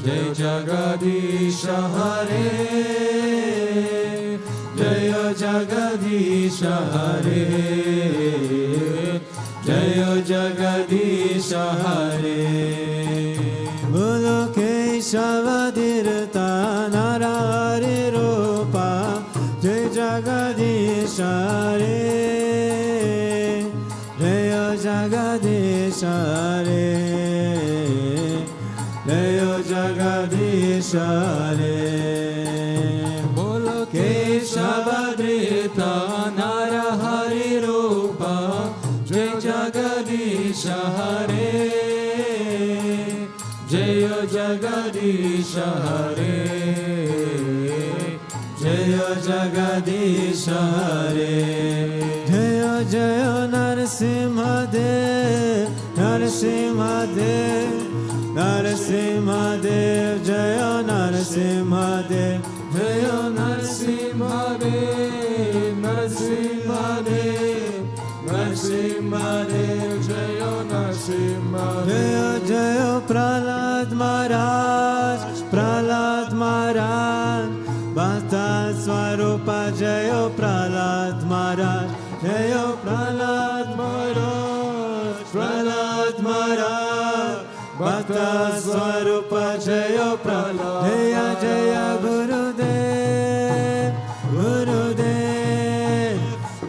Jaya Jagadisha Hare Jaya Jagadisha Hare Jaya Jagadisha Hare Bolo Keshavadrita Narahari Rupa Jaya Jagadisha Hare Jaya Jagadisha Hare Jaya Jagadisha Hare Bolo Keshavadrita Narahari Rupa Jaya Jagadisha Hare Jaya Jagadisha Hare Jaya Jagadisha Hare Jaya Jaya Narasimha Dev Narasimha Dev Narasimha Dev Jaya Narasimha Dev Jaya Narasimha Dev Narasimha Dev Narasimha Dev Jaya Narasimha Dev Jaya Prahlad Maharaj Prahlad Maharaj Bhakta Swarupa Jaya Prahlad Maharaj Jaya Prahlad Maharaj Prahlad Maharaj Bhakta Swarupa Jaya Prahlad Jaya Jaya Gurudev Gurudev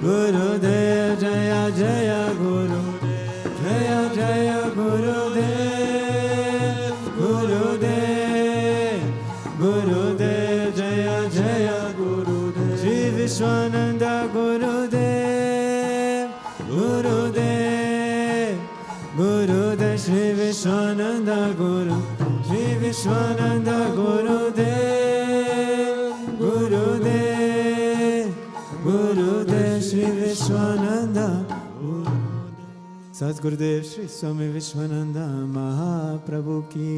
Gurudev Jaya Jaya Gurudev Jaya Jaya Gurudev Gurudev Gurudev Jaya Jaya Gurudev Sri Vishwananda Gurudev Gurudev Gurudev Sri Vishwananda Guru Sri Vishwananda Gurudev Gurudev Gurudev Sri Vishwananda Sadgurudev Sri Swami Vishwananda Mahaprabhu ki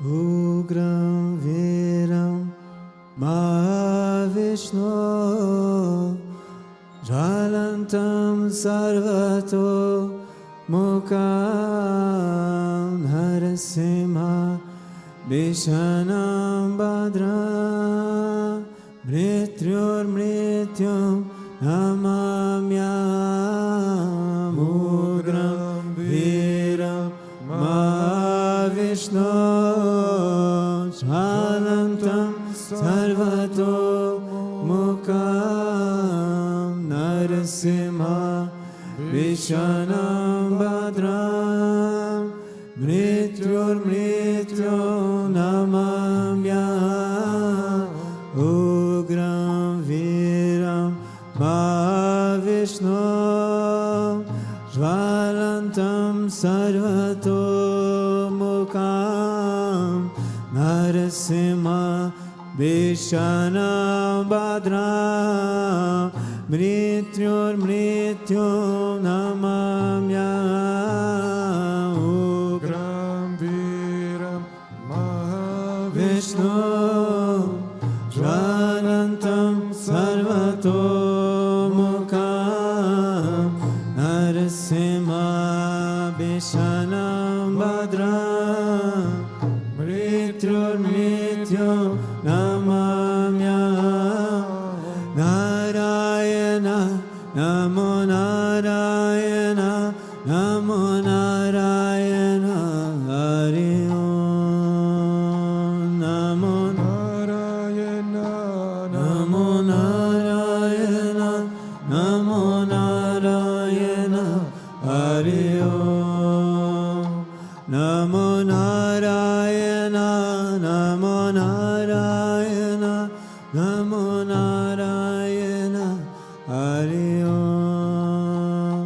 Ugram Viram Mahavishnu Jalantam sarvato mukam narasimha vishanam badram mrityor mrityum namamyam ugram viram Mahavishnu Jvalantam sarvato mukam narasimha vishanam badram mrityor mrityum namamyam ugram viram Mahavishnu Jvalantam sarvato mukam narasimha vishanam badram mrityor mrityum namamyam ugram viram Vishnu Jvalantam sarvato mukam narasimha vishanam badram mrityor mrityum namamyam Narayana Namo Narayana Namo Narayana Hari Om Namo Narayana Namo Narayana Namo Narayana Hari Om Namo Narayana Namo Narayana Namo Narayana Hari Om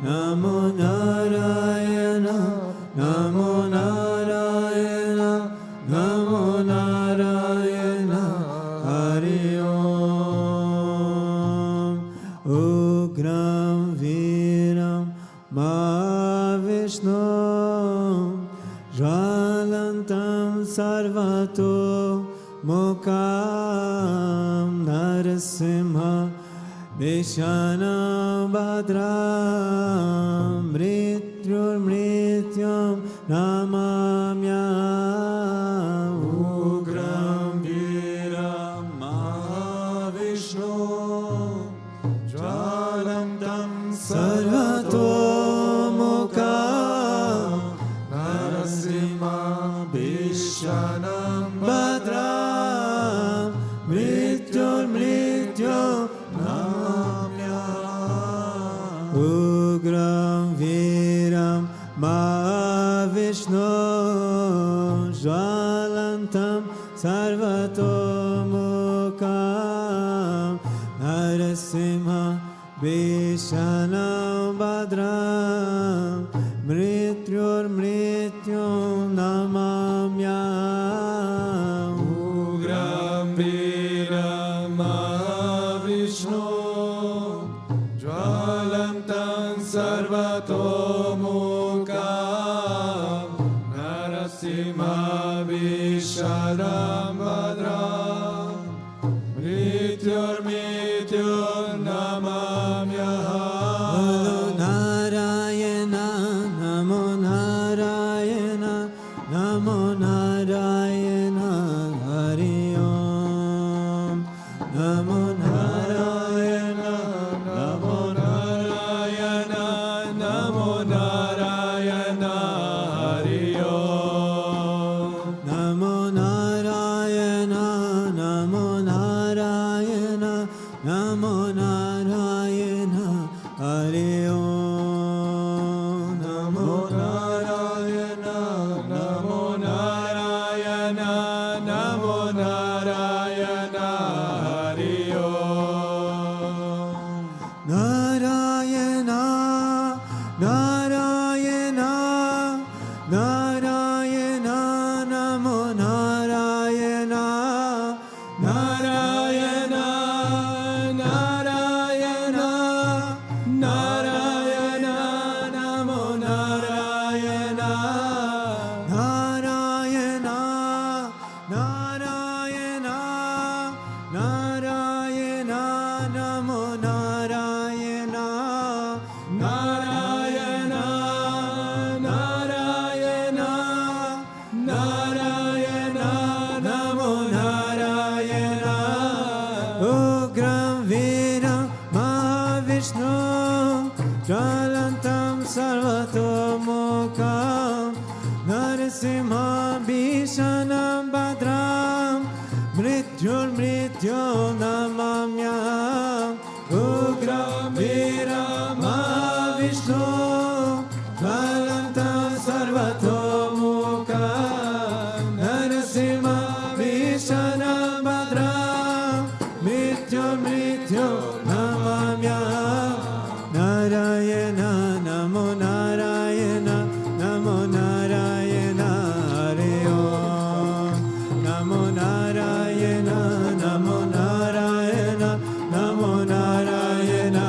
Namo Narayana Namo Narayana Namo Narayana Hari Om Ugram Viram Mahavishnu Jvalantam sarvato mukam narasimha vishanam badram mrityor mrityum namamyam ugram viram Mahavishnu Jvalantam sarvato mukam narasimha vishanam badram mrityor mrityum namamyam ugram viram Mahavishnu Jvalantam sarvato mukam narasimha vishanam badram mrityor mrityum namamyam ugram viram Mahavishnu Jvalantam sarvato mukam narasimha vishanam badram mrityor mrityum namamyam Narayana Namo Narayana Namo Narayana Hari Om Namo Narayana Namo Narayana Namo Narayana Hari Om Namo Narayana Namo Narayana Namo Narayana Hari Om Namo Narayana Namo Narayana Namo Narayana Narasimha Bhishanam Bhadram Mrityur Namamyam Ugra Vira Mahavishnu Valantam Sarvatomukha Narasimha Vishana Bhadram Mrityur Namamyam Narayana Namo Narayana Namo Narayana Hare Om Namo Narayana Namo Narayana Namo Narayana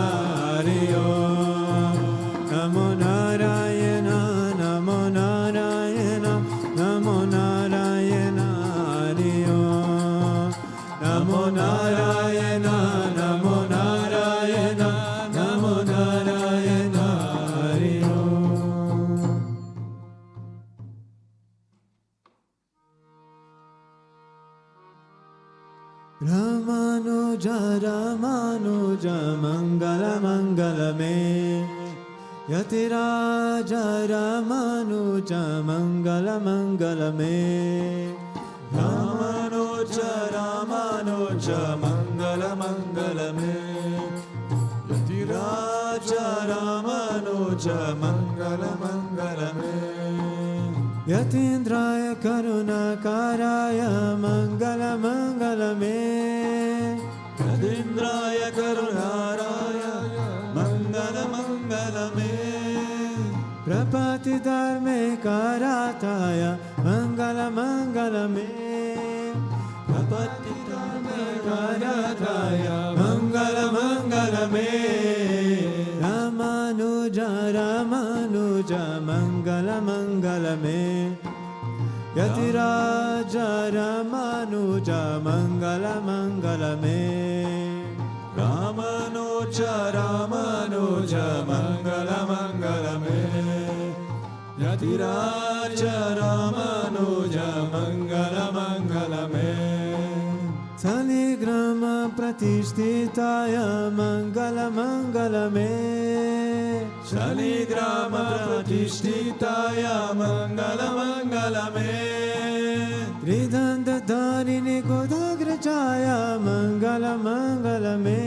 Hare Om Namo Narayana Namo Narayana Namo Narayana Hare Om Namo Narayana Namo Narayana Namo Narayana Hare Om. Ramanuja Ramanuja Mangala Mangala Me Yatiraja Ramanuja Mangala Mangala Me Ramanuja Ramanuja Mangala Mangala Me Yatiraja Ramanuja Mangala Mangala Me Yatindraya Karuna Karaya Mangala Mangala Me Yatindraya Karuna Karaya Mangala Mangala Me Prapati Dharme Karataya Mangala Mangala Me Prapati Dharme Karataya Mangala Mangala Me Ramanuja Ramanuja Mangala Mangala Me Yatiraja Ramanuja Mangala Mangala Me Ramanuja Ramanuja Mangala Mangala Me Yatiraja Ramanuja Mangala Mangala Me Saligrama Pratishtitaya Mangala Mangala Me Saligrama Pratishtitaya Mangala Mangala Me Tridanda Dharini Godagrachaya Mangala Mangala Me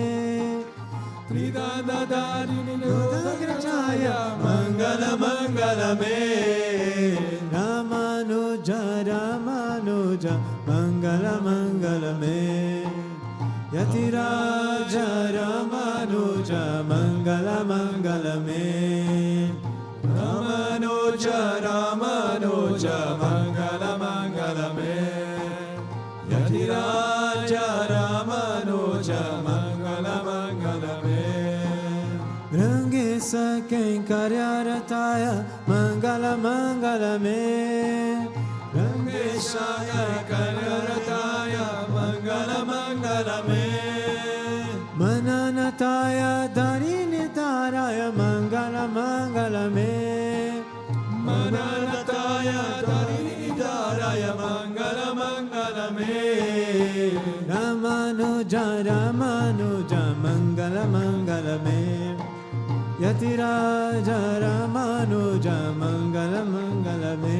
Tridanda Dharini Godagrachaya Mangala Mangala Me Ramanuja Ramanuja Mangala Mangala Me Yatiraja Ramanuja Mangala Mangala Me Ramanuja Ramanuja Mangala Mangala Me Yatiraja Ramanuja Mangala Mangala Me Rangi Saken Karyarataya Mangala Mangala Me Rangi Saken Karyarataya Mangala Mangala Me Mananataya Dharini Dharaya Mangala Mangala Me Mananataya Dharini Dharaya Mangala Mangala Me Ramanuja Ramanuja Mangala Mangala Me Yatiraja Ramanuja Mangala Mangala Me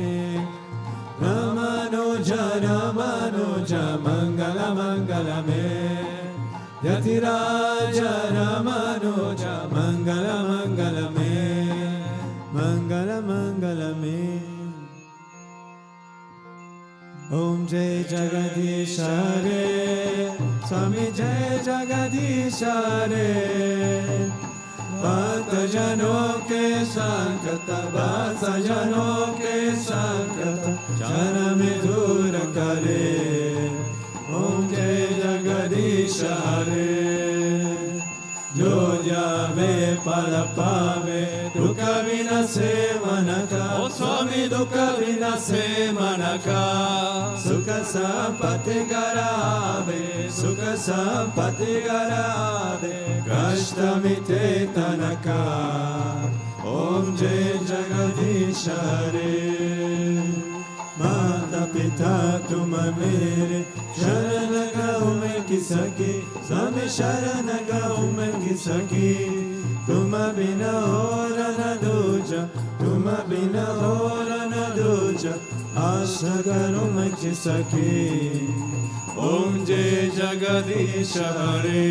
Ramanuja Ramanuja Mangala Mangala Me Yatiraja Ramanuja Mangala Mangala Me Mangala Mangala Me Om Jai Jagadish Hare Swami Jai Jagadish Hare Bhakta Jano Ke Sankata Bhakta Jano Ke Sankata Jana Me Dura Kare Om Jai Jagadish Hare Jo Jave Palapave Dukha Vinase Manaka O Swami Dukha Vinase Manaka Sukha Sampati Garave Sukha Sampati Garave Kashta Mite Tanaka Om Jai Jagadish Hare Mata Pita Tum Mere Sharan Gaun Mein Kisaki Swami Sharan Gaun Mein Kisaki Tuma Bina Hora Na Duja Tuma Bina Hora Na Duja आशा करो मुझ सके। ओम जय जगदीश हरे।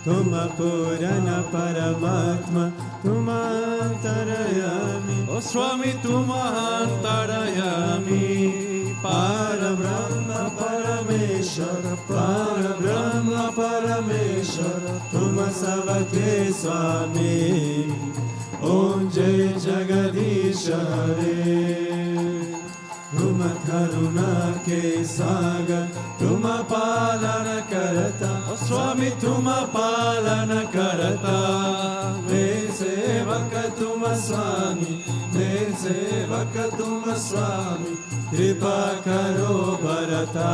तुम पूर्ण परमात्मा तुम अंतर्यामी। ओ स्वामी तुम अंतर्यामी। परब्रह्म परमेश्वर परब्रह्म परमेश्वर तुम सबके स्वामी। ओम जय जगदीश हरे। तुम करुणा के सागर तुम पालन करता। स्वामी तुम पालन करता। मेरे सेवक तुम स्वामी मेरे सेवक तुम स्वामी कृपा करो भरता।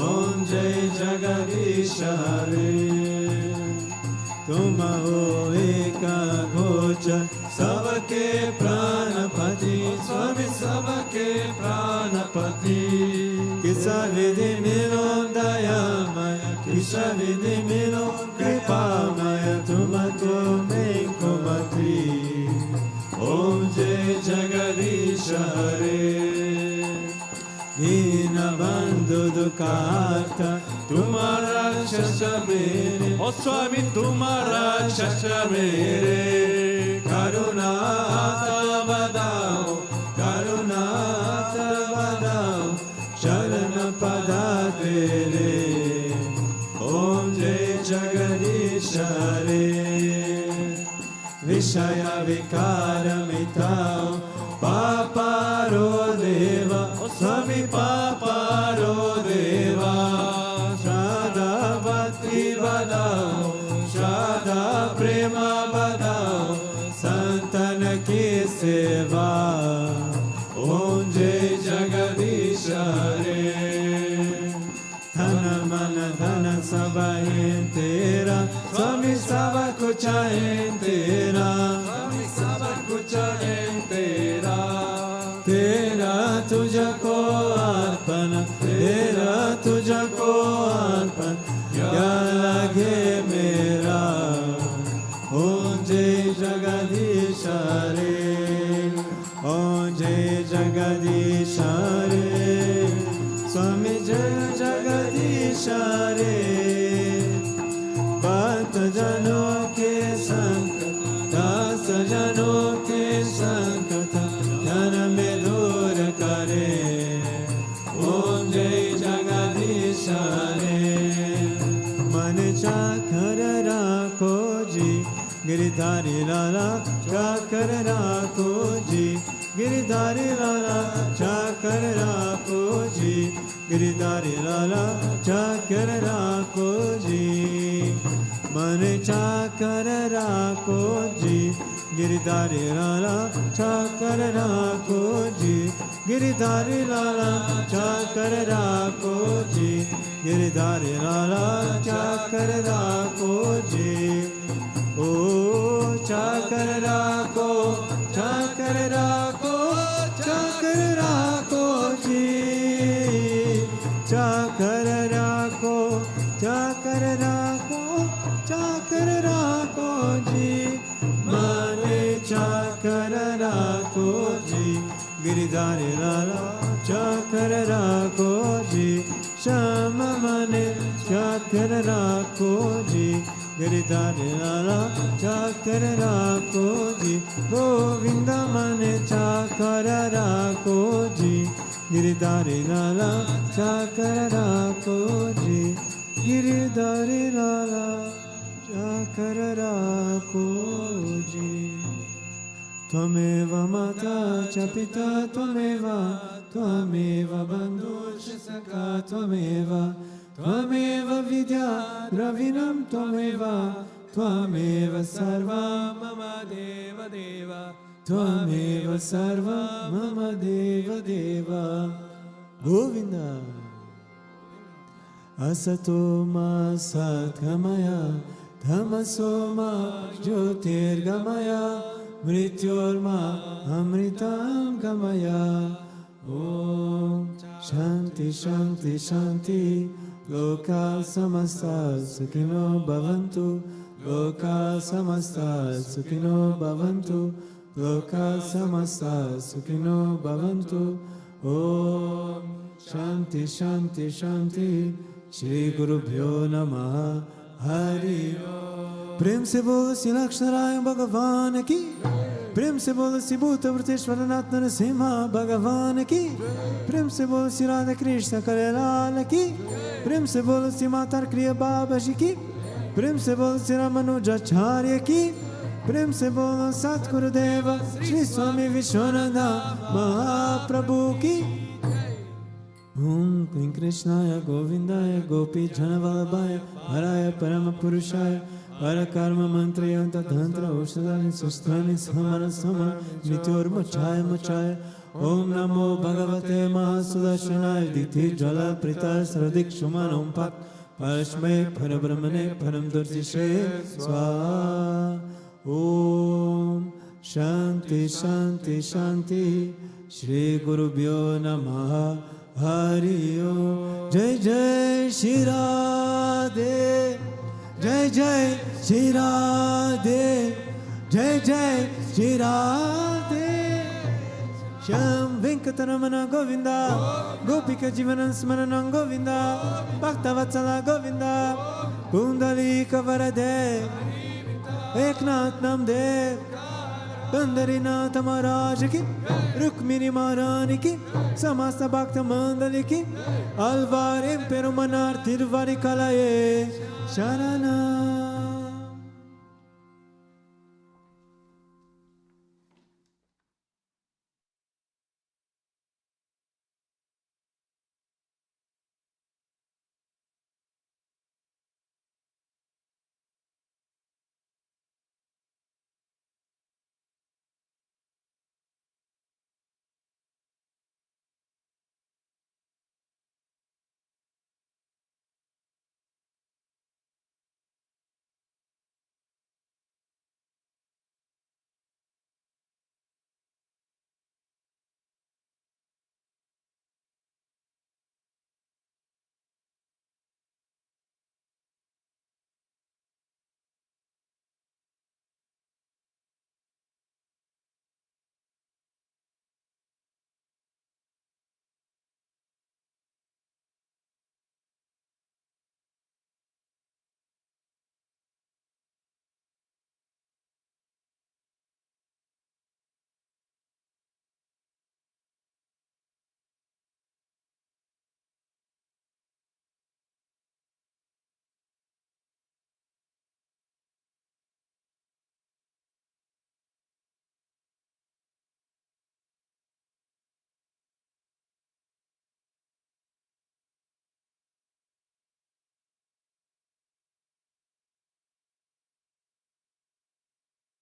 ओम जय जगदीश हरे। तुम हो एक गोचर सबके प्राणपति। स्वामी सबके प्राणपति। किस विधि मिलो दयामय किस विधि मिलो कृपामय तुमको मैं कुमति। ओम जय जगदीश हरे। दीन बंधु दुखार्थ तुम्हारा राक्षस मेरे। ओ स्वामी तुम्हारा राक्षस मेरे। करुणा बताओ करुणा बताओ शरण पदा तेरे। ओम जय जगदीश हरे। विषय विकार मिटाओ पापारो देवा। स्वामी पापारो देवा। श्रद्धा भक्ति बढ़ाओ श्रद्धा प्रेम बढ़ाओ संतन की सेवा। ओम जय जगदीश हरे। धन मन धन सब है तेरा। स्वामी सब कुछ है तेरा। स्वामी सब कुछ है तेरा। तेरा तुझको अर्पण तेरा तुझको अर्पण क्या लगे मेरा। ओम जय जगदीश हरे। ओम जय जगदीश हरे। स्वामी जय जगदीश हरे। भक्त जनों के संकट दास जनों के संकट जन में दूर करे। ओम जय जगदीश हरे। मन चाकर राखो जी गिरधारी लाला चाकर राखो जी। गिरधारी लाला चाकर राखो जी। गिरधारी लाला चाकर राखो जी। मन चाकर राखो जी गिरधारी लाला चाकर राखो जी। गिरधारी लाला चाकर राखो जी। गिरधारी लाला चाकर राखो जी। ओ चाकर राखो चाकर राखो चाकर राखो जी। चाकर राखो चाकर राखो चाकर राखो जी। माने चाकर राखो जी। गिरधारी लाला चाकर राखो जी। श्याम माने चाकर राखो जी। गिरधारी लाला चाकर राखो जी। गोविंद माने चाकर राखो जी। गिरधारी लाला चाकर राखो जी। गिरधारी लाला चाकर राखो जी। त्वमेव माता च पिता त्वमेव त्वमेव बन्धुश्च सखा त्वमेव त्वमेव विद्या द्रविणं त्वमेव त्वमेव सर्वं मम देव देव त्वमेव सर्वं मम देव देव। गोविन्द। असतो मा सद्गमय तमसो मा ज्योतिर्गमय मृत्योर्मा अमृतं गमय। ओम शांति शांति शांति। लोका समस्ता सुखिनो भवन्तु लोका समस्ता सुखिनो भवन्तु loka samasta sukhino bhavantu. Om Shanti Shanti Shanti. Shri Gurubhyo Namaha. Hari Om. Prem se bolo Sri Lakshnaraya Bhagavan ki. Prem se bolo Sri Bhutabhrteshwarnath Mandir Bhagavan ki. Prem se bolo Sri Radha Krishna Kalelal ki. Prem se bolo Sri Matar Kriya Babaji ki. Prem se bolo Sri Ramanujacharya ki. Prem se bolo Satguru Deva Sri Swami Vishwananda Mahaprabhu ki. Om Klim Krishnaya Govindaya Gopi Janavallabhaya Haraya Paramapurushaya Parakarma Mantrayanta Tantra Oshadani Sustrani Samana Samana Nityor Mochaya Mochaya. Om Namo Bhagavate Mahasudarshanaya Diti Jala Prita Saradik Shuman Om Pat Parashme Parabrahmane Paramdurtishe Swaha. Om Shanti Shanti Shanti. Shri Gurubhyo Namaha. Hari Om. Jai Jai Shri Radhe. Jai Jai Shri Radhe. Jai Jai Shri Radhe. Shyam Venkataramana Govinda. Gopika Jivanan Smaranam Govinda. Bhaktavatsala Govinda. Pundalika Varade. Eknath Namdev. Pandarinath Maharaj ki. Rukmini Maharani ki. Samasta Bhakta Mandali ki. Alvarim Perumanar Tirvari Kalaye Sharana.